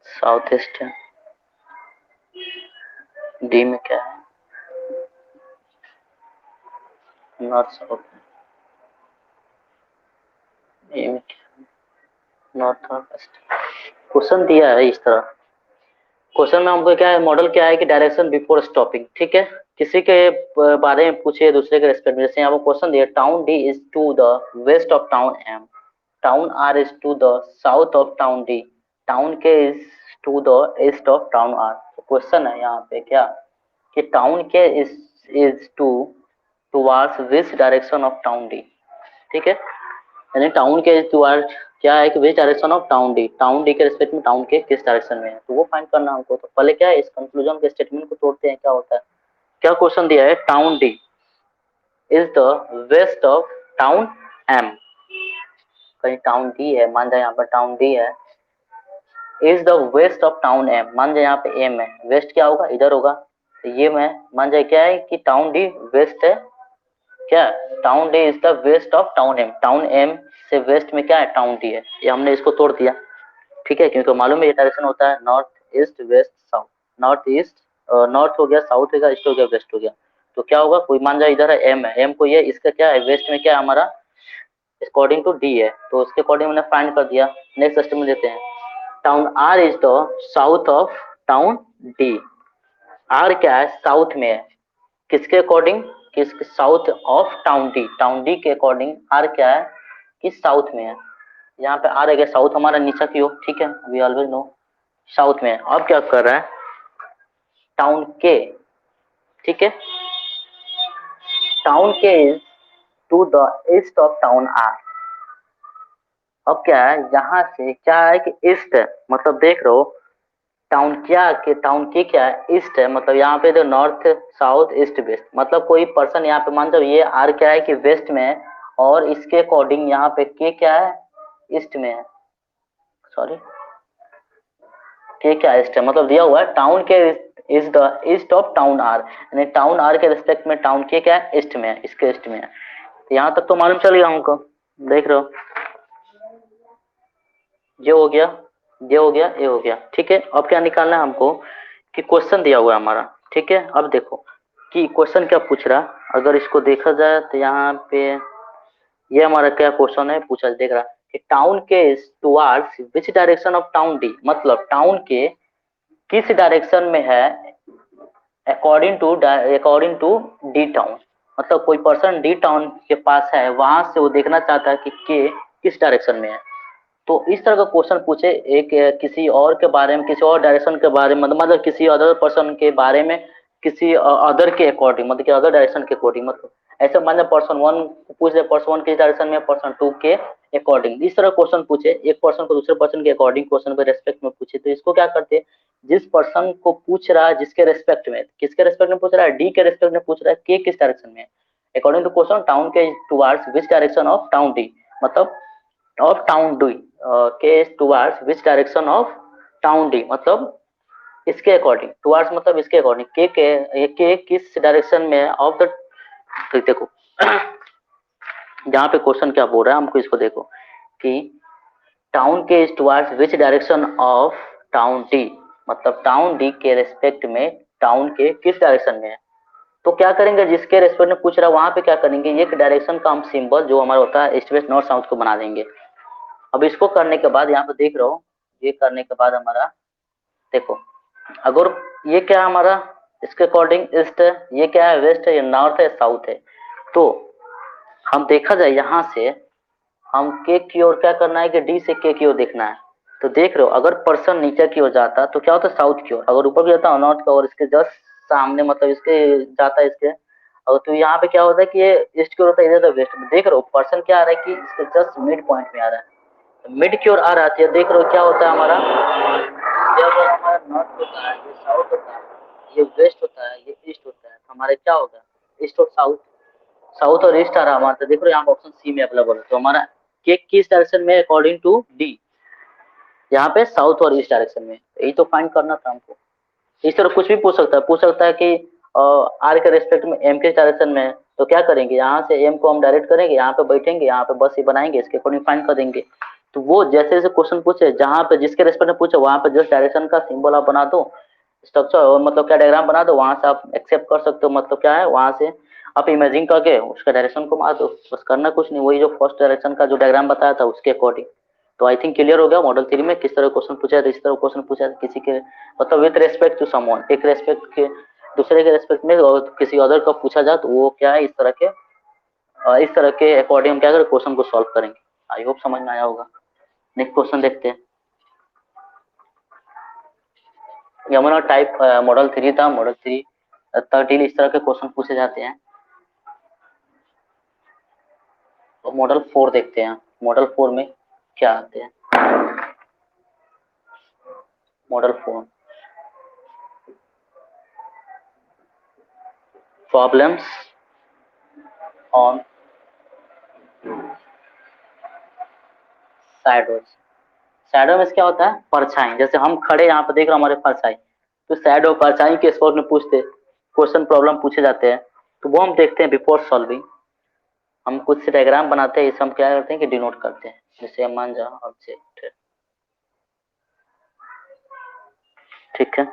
साउथ ईस्ट है। डी में क्या है? North south. ए में क्या? नॉर्थ और वेस्ट। क्वेश्चन दिया है इस तरह। क्वेश्चन में हमको क्या है, मॉडल क्या है कि डायरेक्शन बिफोर स्टॉपिंग, ठीक है। किसी के बारे में पूछे दूसरे के रेस्पेक्ट में, जैसे यहाँ पर क्वेश्चन दिया town D is to the west of town M, town R is to the south of town D, town K is to the east of town R. तो क्वेश्चन है यहाँ पे क्या कि town K is to towards which direction of town D, ठीक है। यानी town K toward क्या है कि which direction of town D, town D के रिस्पेक्ट में टाउन के किस डायरेक्शन में है, तो वो फाइंड करना हमको। तो पहले क्या है, इस कंक्लूजन के स्टेटमेंट को तोड़ते हैं, क्या होता है। क्या क्वेश्चन दिया है, town D is the west of town M, कहीं टाउन डी है, मान जाए यहाँ पर टाउन डी है, is the west of town M, मान जाए यहाँ पे एम है, वेस्ट क्या होगा, इधर होगा, तो ये मैं मान जाए क्या है कि टाउन डी वेस्ट है, क्या town D is the west of town M, town M से वेस्ट में क्या है, टाउन डी है। ये हमने इसको तोड़ दिया, ठीक है, क्योंकि मालूम है ये डायरेक्शन होता है north east west south, north east, north हो गया, साउथ हो गया, ईस्ट हो गया, वेस्ट हो गया। तो क्या होगा, कोई मान जाए इधर है एम है, एम को ये इसका क्या है, वेस्ट में क्या है हमारा, अकॉर्डिंग टू डी है, तो उसके अकॉर्डिंग मैंने फाइंड कर दिया। नेक्स्ट स्टेटमेंट देते हैं, town R is the south of town D, R क्या है, साउथ में है, किसके अकॉर्डिंग, किस साउथ ऑफ टाउन डी के अकॉर्डिंग आर क्या है कि साउथ में है। यहाँ पे आ रहेगा साउथ हमारा नीचा की ओर, ठीक है, वी ऑलवेज नो साउथ में। अब क्या कर रहा है, टाउन के, ठीक है, town K is to the east of town R. अब क्या है, यहाँ से क्या है कि ईस्ट है, मतलब देख रहे हो टाउन क्या के, टाउन की क्या है, ईस्ट है, मतलब यहाँ पे तो नॉर्थ साउथ ईस्ट वेस्ट, मतलब कोई पर्सन यहाँ पे मान लो ये आर क्या है कि वेस्ट में है, और इसके अकॉर्डिंग यहाँ पे के क्या है, ईस्ट में है, सॉरी के क्या ईस्ट है, मतलब दिया हुआ है town K is the east of town R, यानी टाउन आर के रिस्पेक्ट में टाउन के क्या है, ईस्ट में है, इसके ईस्ट में है। तो यहाँ तक तो मालूम चल गया हमको, देख रहे हो, ये हो गया, ये हो गया, ये हो गया, ठीक है। अब क्या निकालना है हमको कि क्वेश्चन दिया हुआ है हमारा, ठीक है। अब देखो कि क्वेश्चन क्या पूछ रहा, अगर इसको देखा जाए तो यहाँ पे ये हमारा क्या क्वेश्चन है पूछा, देख रहा कि टाउन के towards which direction of town D, मतलब टाउन के किस डायरेक्शन में है अकॉर्डिंग टू डी टाउन, मतलब कोई पर्सन डी टाउन के पास है, वहां से वो देखना चाहता है कि के किस डायरेक्शन में है। तो इस तरह का क्वेश्चन पूछे एक किसी और के बारे में, किसी और डायरेक्शन के बारे में, मतलब किसी अदर पर्सन के बारे में, किसी अदर के अकॉर्डिंग, मतलब कि अदर डायरेक्शन के अकॉर्डिंग, मतलब ऐसे मान लो पर्सन वन पूछ रहे, पर्सन वन किस डायरेक्शन में, पर्सन टू के अकॉर्डिंग, इस तरह क्वेश्चन पूछे, एक पर्सन को दूसरे पर्सन के अकॉर्डिंग क्वेश्चन के रेस्पेक्ट में पूछे, तो इसको क्या करते हैं, जिस पर्सन को पूछ रहा है जिसके रेस्पेक्ट में, किसके रेस्पेक्ट में पूछ रहा है, डी के रेस्पेक्ट में पूछ रहा है, के किस डायरेक्शन में, अकॉर्डिंग टू क्वेश्चन टाउन के towards which direction of town D, मतलब ऑफ टाउन डी के towards which direction of town D, मतलब इसके अकॉर्डिंग, टुवार्ड्स मतलब इसके अकॉर्डिंग, के किस डायरेक्शन में ऑफ द, तो देखो जहाँ पे क्वेश्चन क्या बोल रहा है हमको, इसको देखो कि town K is towards which direction of town D, मतलब टाउन डी के रेस्पेक्ट में टाउन के किस डायरेक्शन में है। तो क्या करेंगे, जिसके रेस्पेक्ट में पूछ रहा है वहां पे क्या करेंगे, एक डायरेक्शन का हम सिंबल जो हमारा होता है ईस्ट वेस्ट नॉर्थ साउथ को बना देंगे। अब इसको करने के बाद यहाँ पे देख रहे हो, ये करने के बाद हमारा देखो, अगर ये क्या है हमारा, इसके अकॉर्डिंग ईस्ट है, ये क्या है, वेस्ट है, ये नॉर्थ है, साउथ है, तो हम देखा जाए यहाँ से हम के की ओर क्या करना है कि डी से के की ओर देखना है। तो देख रहे हो अगर पर्सन नीचे की ओर जाता तो क्या होता है, साउथ की ओर, अगर ऊपर भी जाता है नॉर्थ की ओर, इसके जस्ट सामने, मतलब इसके जाता है इसके और तो यहाँ पे क्या होता है कि ये ईस्ट की ओर होता है, इधर वेस्ट में। देख रहे हो पर्सन क्या आ रहा है कि इसके जस्ट मिड पॉइंट में आ रहा है, मिड की ओर आ रहा है। देख रहे हो क्या होता है हमारा, जब हमारा नॉर्थ होता है, ये साउथ होता है, ये वेस्ट होता है, ये ईस्ट होता है, तो हमारे क्या होगा, ईस्ट और साउथ, साउथ और ईस्ट आ रहा है हमारा। तो देख रहे हो यहाँ पे ऑप्शन सी में अवेलेबल है। तो हमारा केक किस डायरेक्शन में अकॉर्डिंग टू डी, यहाँ पे साउथ और ईस्ट डायरेक्शन में। यही तो फाइंड करना था हमको। इस तरह कुछ भी पूछ सकता है, पूछ सकता है कि आर के रेस्पेक्ट में एम के डायरेक्शन में है, तो क्या करेंगे, यहाँ से एम को हम डायरेक्ट करेंगे, यहाँ पे बैठेंगे, यहाँ पे बस ये बनाएंगे, इसके अकॉर्डिंग फाइंड कर देंगे। तो वो जैसे जैसे क्वेश्चन पूछे, जहाँ पे जिसके रेस्पेक्ट में पूछे, वहां पे जस्ट डायरेक्शन का सिंबल आप बना दो, स्ट्रक्चर और मतलब क्या डायग्राम बना दो, वहां से आप एक्सेप्ट कर सकते हो। मतलब क्या है, वहां से आप इमेजिन करके उसका डायरेक्शन को मार दो, बस करना कुछ नहीं, वही जो फर्स्ट डायरेक्शन का जो डायग्राम बताया था उसके अकॉर्डिंग। तो आई थिंक क्लियर हो गया मॉडल थ्री में किस तरह क्वेश्चन पूछा है। इस तरह क्वेश्चन पूछा है किसी के मतलब विथ रेस्पेक्ट टू समवन, एक रेस्पेक्ट के दूसरे के रेस्पेक्ट में, और किसी अदर का पूछा जाए तो वो क्या है, इस तरह के अकॉर्डिंग हम क्या करें, क्वेश्चन को सॉल्व करेंगे। आई होप समझ में आया होगा। नेक्स्ट क्वेश्चन देखते हैं। ये हमारा टाइप मॉडल थ्री था, मॉडल थ्री 13 इस तरह के क्वेश्चन पूछे जाते हैं। तो मॉडल फोर देखते हैं, मॉडल फोर में क्या आते हैं। Model four problems on shadows. Shadow में क्या होता है, परछाई। जैसे हम खड़े यहाँ पे देख रहे हैं हमारे परछाई, तो शैडो परछाई के स्कोर में पूछते क्वेश्चन प्रॉब्लम पूछे जाते हैं, तो वो हम देखते हैं बिफोर सॉल्विंग। हम कुछ से डायग्राम बनाते हैं, इसे हम क्या करते हैं कि डिनोट करते हैं। जैसे मान जाओ ऑब्जेक्ट, ठीक है।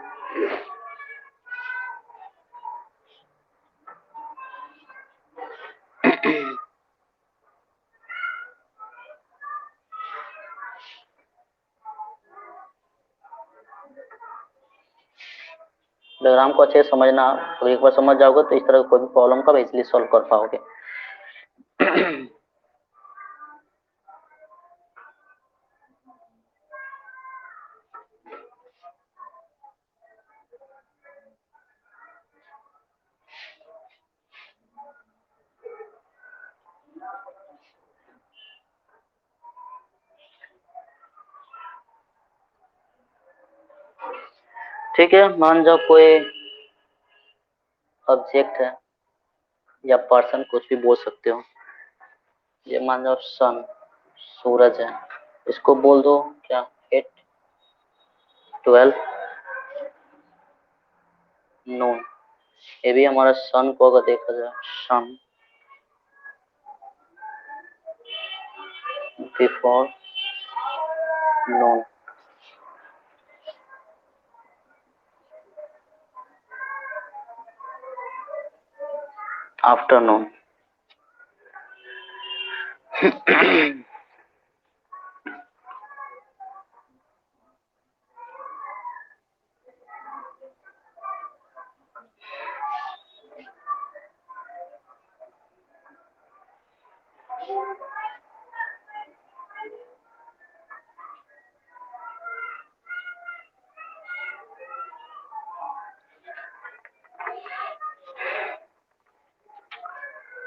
डायग्राम को अच्छे से समझना, तो एक बार समझ जाओगे तो इस तरह कोई भी प्रॉब्लम का इजिली सॉल्व कर पाओगे। ठीक है, मान जाओ कोई ऑब्जेक्ट है या पर्सन, कुछ भी बोल सकते हो। ये मान जाओ सन, सूरज है, इसको बोल दो क्या, 8, 12 नून। ये भी हमारा सन को अगर देखा जाए, सन बिफोर नून, आफ्टरनून।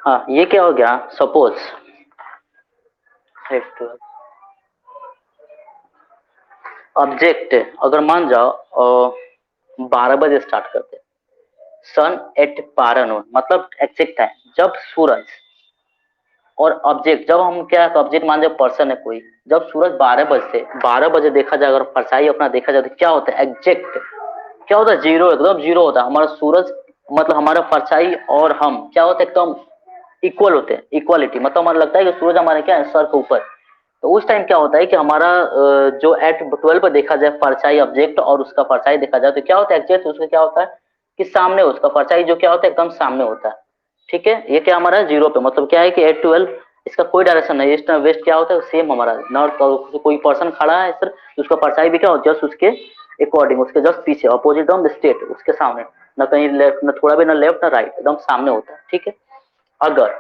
हाँ, ये क्या हो गया, सपोज ऑब्जेक्ट अगर मान जाओ 12 बजे स्टार्ट करते, सन एट 12 नून, मतलब एग्जैक्ट टाइम जब सूरज, और ऑब्जेक्ट जब हम क्या, ऑब्जेक्ट मान जाओ पर्सन है कोई, जब सूरज 12 बजे देखा जाए, अगर परछाई अपना देखा जाए तो क्या होता है, एग्जैक्ट क्या होता है, जीरो, एकदम जीरो होता है हमारा सूरज। मतलब हमारा परछाई और हम क्या होते हैं, एकदम इक्वल होते हैं, इक्वालिटी। मतलब हमारा लगता है कि सूरज हमारे क्या है, सर के ऊपर। तो उस टाइम क्या होता है कि हमारा जो एट 12 पर देखा जाए परछाई ऑब्जेक्ट, और उसका परछाई देखा जाए तो क्या होता है, एग्जैक्ट उसका क्या होता है कि सामने, उसका परछाई जो क्या होता है एकदम सामने होता है। ठीक है, ये क्या हमारा जीरो पे, मतलब क्या है कि 8, 12 इसका कोई डायरेक्शन नहीं, ईस्ट वेस्ट क्या होता है सेम हमारा नॉर्थ। कोई पर्सन खड़ा है सर, तो उसका परछाई भी क्या होता है, जस्ट उसके अकॉर्डिंग, उसके जस्ट पीछे, अपोजिट एकदम स्ट्रेट उसके सामने, ना कहीं लेफ्ट, ना थोड़ा भी, ना लेफ्ट ना राइट, एकदम सामने होता है। ठीक है, अगर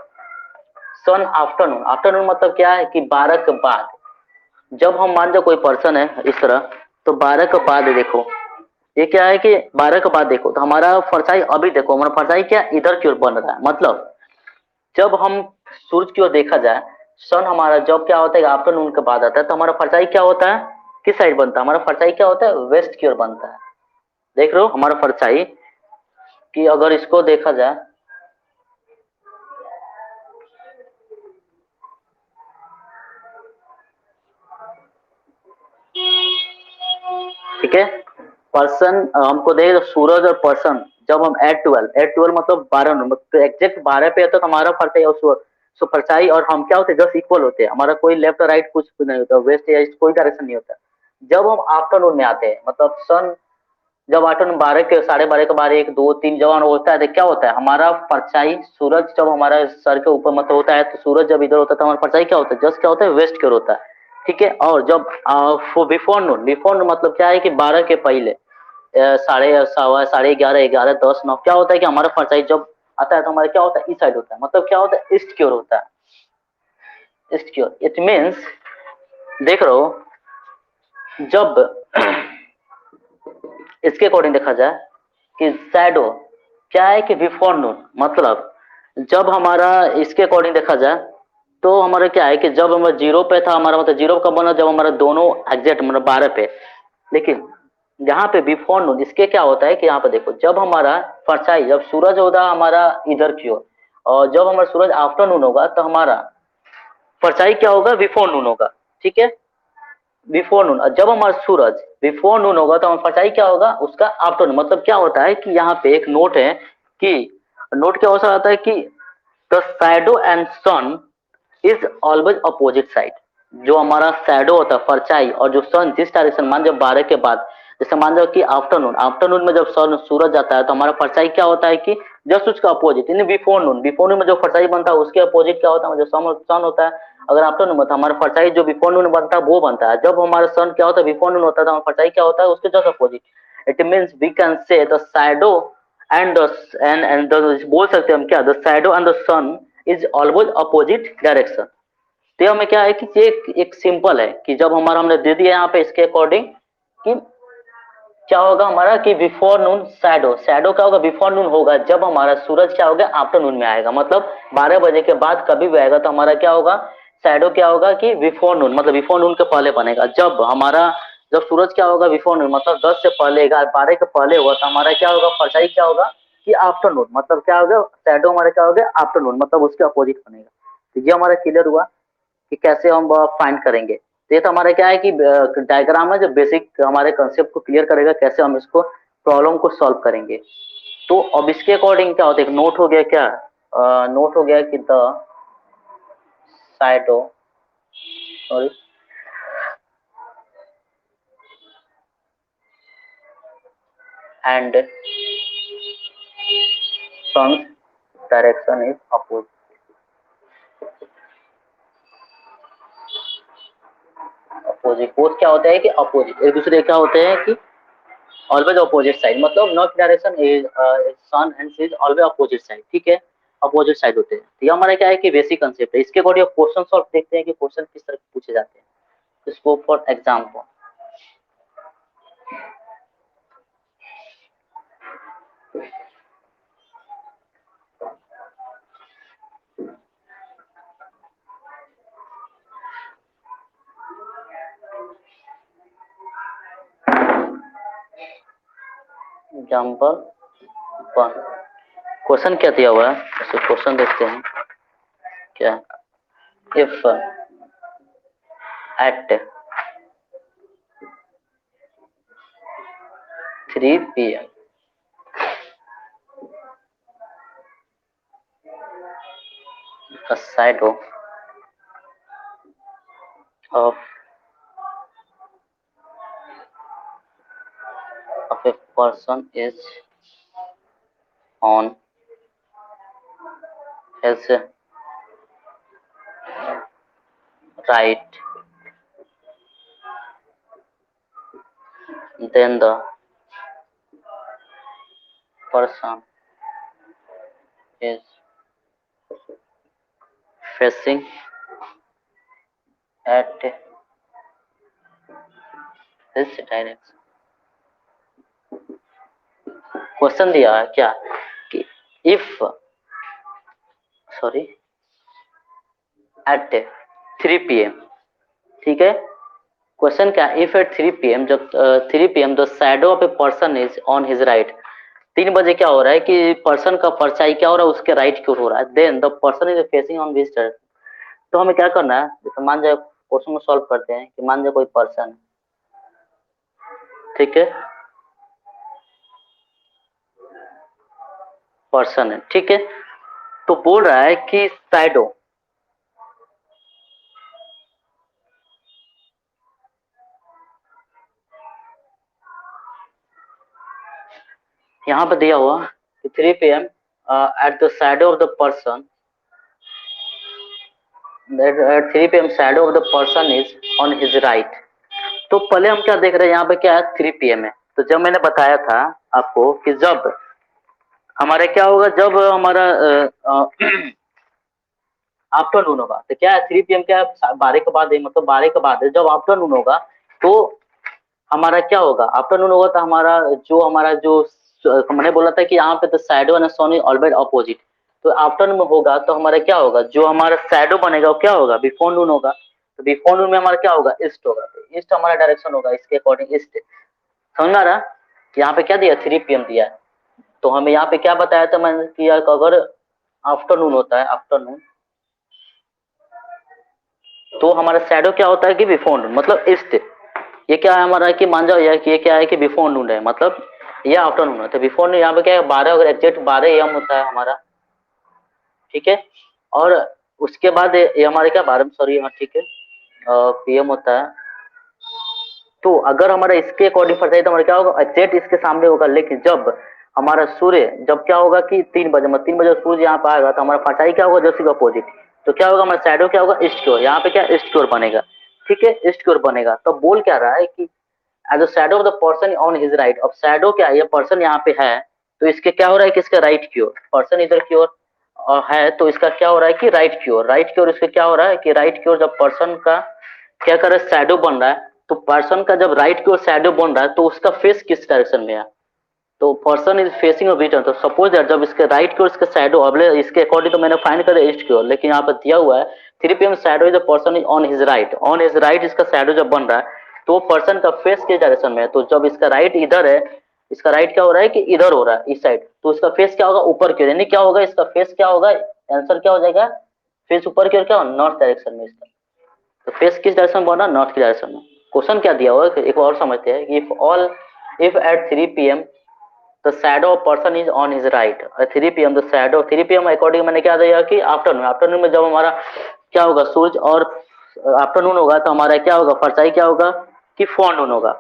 सन आफ्टरनून, आफ्टरनून मतलब क्या है कि 12 के बाद, जब हम मान जाओ कोई पर्सन है इस तरह, तो 12 के बाद देखो, ये क्या है कि 12 के बाद देखो तो हमारा परछाई, अभी देखो हमारा परछाई क्या इधर की ओर बन रहा है, मतलब जब हम सूरज की ओर देखा जाए, सन हमारा जब क्या होता है आफ्टरनून के बाद आता है, तो हमारा परछाई क्या होता है, किस साइड बनता है, हमारा परछाई क्या होता है वेस्ट की ओर बनता है। देख रहे हो हमारा परछाई कि अगर इसको देखा जाए, ठीक है, पर्सन हमको देख सूरज और पर्सन, जब हम एट ट्वेल्व मतलब 12 मतलब एग्जैक्ट 12 पे है तो हमारा परछाई और सो परछाई और हम क्या होते हैं जस्ट इक्वल होते हैं, हमारा कोई लेफ्ट और राइट कुछ भी नहीं होता, वेस्ट या ईस्ट कोई डायरेक्शन नहीं होता। जब हम आफ्टरनून में आते हैं मतलब सन जब आफ्टरनून 12 के 12:30 के 12 1 2 3 जब होता है तो क्या होता है हमारा परछाई, सूरज जब हमारा सर के ऊपर मतलब होता है तो सूरज जब इधर होता है तो हमारा परछाई क्या होता है जस्ट क्या होता है वेस्ट की ओर होता है। ठीक है, और जब बिफोर नून मतलब क्या है कि 12 के पहले साढ़े सवा साढ़े 11 11 10 9 क्या होता है कि हमारा परछाई जब आता है तो हमारा क्या होता है इस साइड होता है, मतलब क्या होता है ईस्ट की ओर होता है, ईस्ट की ओर। इट मीन्स देख रहे हो जब इसके अकॉर्डिंग देखा जाए कि शैडो क्या है कि बिफोर नून मतलब जब हमारा इसके अकॉर्डिंग देखा जाए तो हमारा क्या है कि जब हमारा जीरो पे था, हमारा मतलब जीरो कब बना जब हमारा दोनों एग्जैक्ट मतलब 12 पे, लेकिन यहाँ पे बिफोर नून इसके क्या होता है कि यहाँ पे देखो जब हमारा परछाई जब सूरज होगा हमारा इधर की ओर और जब हमारा सूरज आफ्टरनून होगा तो हमारा परछाई क्या होगा बिफोर नून होगा। ठीक है, बिफोर नून, और जब हमारा सूरज बिफोर नून होगा तो हमारा परछाई क्या होगा उसका आफ्टरनून, मतलब क्या होता है कि यहाँ पे एक नोट है कि नोट क्या हो सकता है कि the shadow and sun is always opposite side. जो हमारा शैडो होता है परछाई और जो सन जिस डायरेक्शन मान जब 12 के बाद, जैसे मान जाओ कि आफ्टरनून आफ्टरनून में जब सन सूरज जाता है तो हमारा परछाई क्या होता है कि जस्ट उसका अपोजिट यानी बिफोर नून में जो परछाई बनता है उसके अपोजिट क्या होता है जो सन होता है। अगर आफ्टरनून में तो हमारा परछाई जो बिफोर नून बनता है वो बनता है, जब हमारा सन क्या होता है बिफोर नून होता है तो हमारा परछाई क्या होता है उसके just opposite. It means we can say the shadow and बोल सकते हैं हम क्या the shadow and the sun is always opposite direction. तो हमें क्या है कि ये एक सिंपल है कि जब हमारा हमने दे दिया यहाँ पे इसके अकॉर्डिंग कि क्या होगा हमारा कि बिफोर नून शैडो, शैडो क्या होगा बिफोर नून होगा जब हमारा सूरज क्या होगा आफ्टरनून में आएगा, मतलब 12 बजे के बाद कभी भी आएगा तो हमारा क्या होगा शैडो क्या होगा कि बिफोर नून मतलब बिफोर नून के पहले बनेगा। जब सूरज क्या होगा बिफोर नून मतलब 10 से पहले 12 के पहले हुआ तो हमारा क्या होगा परछाई क्या होगा कि आफ्टरनून मतलब क्या होगा शैडो हमारा क्या होगा आफ्टरनून मतलब उसके अपोजिट बनेगा। तो ये हमारा क्लियर हुआ कि कैसे हम फाइंड करेंगे। तो ये तो हमारा क्या है कि डायग्राम है जो बेसिक हमारे कंसेप्ट को क्लियर करेगा कैसे हम इसको प्रॉब्लम को सॉल्व करेंगे। तो अब इसके अकॉर्डिंग क्या होता है, एक नोट हो गया क्या, नोट हो गया कि the shadow sorry and sun's direction is opposite. Opposite both क्या होता है कि अपोजिट एक दूसरे क्या होते हैं कि ऑलवेज अपोजिट साइड, मतलब north direction is sun and is always opposite side. ठीक है, अपोजिट साइड होते हैं। तो ये हमारा क्या है कि बेसिक कंसेप्ट है। इसके अकॉर्डिंग क्वेश्चन सॉल्व देखते हैं कि क्वेश्चन किस तरह के पूछे जाते हैं। इसको फॉर एग्जाम्पल एग्जाम्पल 1 क्वेश्चन क्या दिया हुआ है, तो क्वेश्चन देखते हैं क्या। If at 3 p.m. a shadow of a person is on his right, then the person is facing at this direction. Question दिया है क्या कि इफ सॉरी एट 3 PM, ठीक है। क्वेश्चन क्या, इफ एट 3 PM, जब 3 PM the shadow of a person is on his right, 3 बजे क्या हो रहा है कि पर्सन का परछाई क्या हो रहा है उसके राइट की ओर हो रहा है, then the person is facing on this direction. तो हमें क्या करना है, जैसे मान जाए क्वेश्चन को सॉल्व करते हैं कि मान जाए कोई पर्सन, ठीक है, पर्सन है, ठीक है, तो बोल रहा है कि शैडो, यहाँ पे दिया हुआ कि 3 PM at the shadow of the person, at 3 PM shadow of the person is on his right। तो पहले हम क्या देख रहे हैं, यहाँ पे क्या है 3 PM है, तो जब मैंने बताया था आपको कि जब हमारे क्या होगा, जब हमारा आफ्टरनून होगा, तो क्या है 3 PM क्या है 12 के बाद है, मतलब 12 के बाद है, जब आफ्टरनून होगा तो हमारा क्या होगा, आफ्टरनून होगा तो हमारा जो मैंने बोला था कि यहाँ पे तो shadow and sun is always opposite, तो आफ्टरनून में होगा तो हमारा क्या होगा, जो हमारा शैडो बनेगा वो क्या होगा, बिफोर नून होगा, तो बिफोर नून में हमारा क्या होगा, ईस्ट होगा, तो ईस्ट हमारा डायरेक्शन होगा, इसके अकॉर्डिंग ईस्ट। समझ में आ रहा, यहाँ पे क्या दिया 3 PM दिया है, तो हमें यहाँ पे क्या बताया था मैंने कि यार अगर आफ्टरनून होता है, आफ्टरनून, तो हमारा शैडो क्या होता है कि बिफोर नून मतलब ईस्ट। ये क्या है हमारा कि मान जाओ यार कि ये क्या है कि बिफोर नून है, मतलब ये आफ्टरनून है, तो बिफोर नून यहाँ पे क्या है 12, अगर एग्जैक्ट 12 AM होता है हमारा, ठीक है, और उसके बाद ये हमारे क्या 12, सॉरी हाँ ठीक है, PM होता है, तो अगर हमारा इसके अकॉर्डिंग पड़ता है तो हमारा क्या होगा, एग्जैक्ट इसके सामने होगा, लेकिन जब हमारा सूर्य जब क्या होगा कि 3 बजे, मतलब 3 बजे सूर्य यहाँ पे आएगा तो हमारा परछाई क्या होगा जस्ट इसके अपोजिट, तो क्या होगा हमारा शैडो क्या होगा ईस्ट की ओर, यहाँ पे क्या ईस्ट की ओर बनेगा, ठीक है, ईस्ट की ओर बनेगा। तो बोल क्या रहा है कि as a shadow of the person on his right, अब शैडो क्या है, ये पर्सन यहाँ पे है तो इसके क्या हो रहा है कि इसके राइट की ओर, पर्सन इधर की ओर है तो इसका क्या हो रहा है कि राइट की ओर, राइट की ओर इसके क्या हो रहा है कि राइट की ओर जब पर्सन का क्या कर रहा है शैडो बन रहा है, तो पर्सन का जब राइट की ओर शैडो बन रहा है तो उसका फेस किस डायरेक्शन में है, तो person is facing a return, तो सपोज दैट जब इसके राइट की ओर इसका शैडो अगले इसके अकॉर्डिंग तो मैंने फाइंड कर ईस्ट की ओर, लेकिन यहाँ पर दिया हुआ है 3 PM shadow is the person is on his right, on his right इसका शैडो जब बन रहा है तो पर्सन का फेस किस डायरेक्शन में है, तो जब इसका राइट इधर है, इसका राइट क्या हो रहा है कि इधर हो रहा है इस साइड, तो इसका फेस क्या होगा ऊपर की ओर, यानी क्या होगा इसका फेस क्या होगा, आंसर क्या हो जाएगा, फेस ऊपर की ओर क्या नॉर्थ डायरेक्शन में इसका, तो फेस किस डायरेक्शन में बना, नॉर्थ की डायरेक्शन में। क्वेश्चन क्या दिया हुआ है एक और समझते हैं, if at 3 PM the shadow of person is on his right, 3 PM the shadow 3 PM according मैंने क्या दिया कि आफ्टरनून, आफ्टरनून में जब हमारा क्या होगा सूरज और आफ्टरनून होगा तो हमारा क्या होगा परछाई क्या होगा कि फोर नून होगा,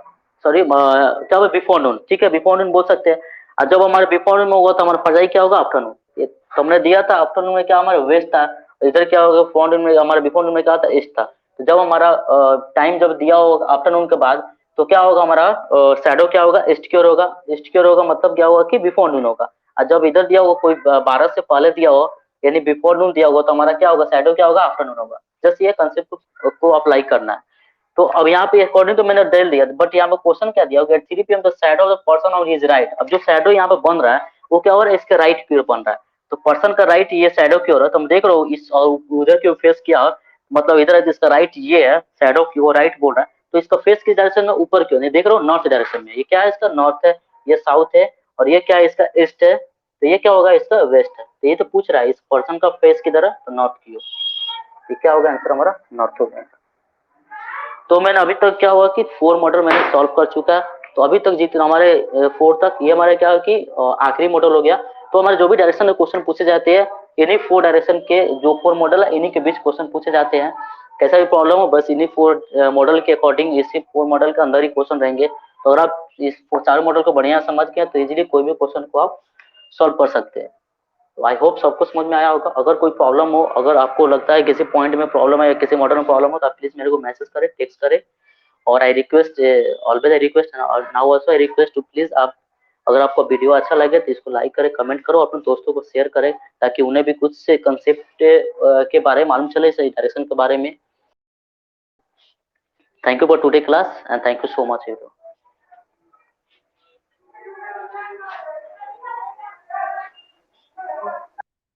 सॉरी क्या होगा बिफोर नून, ठीक है बिफोर नून बोल सकते हैं, और जब हमारे बिफोर नून में होगा तो हमारा परछाई क्या होगा आफ्टरनून, ये तो हमने दिया था आफ्टरनून में क्या हमारा वेस्ट था, इधर क्या होगा फोर नून में, हमारा बिफोर नून में क्या था ईस्ट था, तो जब हमारा टाइम जब दिया होगा आफ्टरनून के बाद तो क्या होगा हमारा शैडो क्या होगा ईस्ट की ओर होगा, ईस्ट की ओर होगा मतलब क्या होगा कि बिफोर नून होगा, और जब इधर दिया होगा कोई 12 से पहले दिया हो यानी बिफोर नून दिया होगा तो हमारा क्या होगा शैडो क्या होगा आफ्टरनून होगा, जस्ट ये कंसेप्ट को अप्लाई करना है। तो अब यहाँ पे अकॉर्डिंग तो मैंने डेल दिया, बट यहाँ पे क्वेश्चन क्या दिया होगा 3 PM the shadow of the person on his right, अब जो शैडो यहाँ पे बन रहा है वो क्या हो रहा है इसके राइट की ओर बन रहा है, तो पर्सन का राइट ये शैडो की ओर है, तो हम देख रहे हो इस और उधर की फेस किया मतलब इधर है तो इसका राइट ये है शैडो की ओर राइट बोल रहा है, तो इसका फेस किस डायरेक्शन में ऊपर की ओर, नहीं देख रहे हो नॉर्थ डायरेक्शन में, ये क्या है इसका नॉर्थ है, ये साउथ है, और ये क्या है इसका ईस्ट है, तो ये क्या होगा इसका वेस्ट है, तो ये तो पूछ रहा है इस पर्सन का फेस किधर है तो नॉर्थ की ओर, ये क्या होगा आंसर हमारा नॉर्थ हो गया। तो मैंने अभी तक क्या हुआ कि 4 मॉडल मैंने सॉल्व कर चुका है, तो अभी तक जितने हमारे 4 तक ये हमारे क्या है कि आखिरी मॉडल हो गया, तो हमारे जो भी डायरेक्शन में क्वेश्चन पूछे जाते हैं इन्हीं 4 डायरेक्शन के जो 4 मॉडल है इन्हीं के बीच क्वेश्चन पूछे जाते हैं, कैसा भी प्रॉब्लम हो बस इन्हीं 4 मॉडल के अकॉर्डिंग इसी 4 मॉडल के अंदर ही क्वेश्चन रहेंगे, तो अगर आप इस 4 मॉडल को बढ़िया समझ के तो इजीली कोई भी क्वेश्चन को आप सॉल्व कर सकते हैं। तो आई होप सबको समझ में आया होगा, अगर कोई प्रॉब्लम हो, अगर आपको लगता है किसी पॉइंट में प्रॉब्लम है या किसी मॉडल में प्रॉब्लम हो तो आप प्लीज मेरे को मैसेज करें, टेक्स्ट करें, और I request always I request और now also I request to please आप अगर आपको वीडियो अच्छा लगे तो इसको लाइक करें, कमेंट करो, अपने दोस्तों को शेयर करें ताकि उन्हें भी कुछ से कंसेप्ट के बारे में मालूम चले, इस डायरेक्शन के बारे में। Thank you for today class and thank you so much.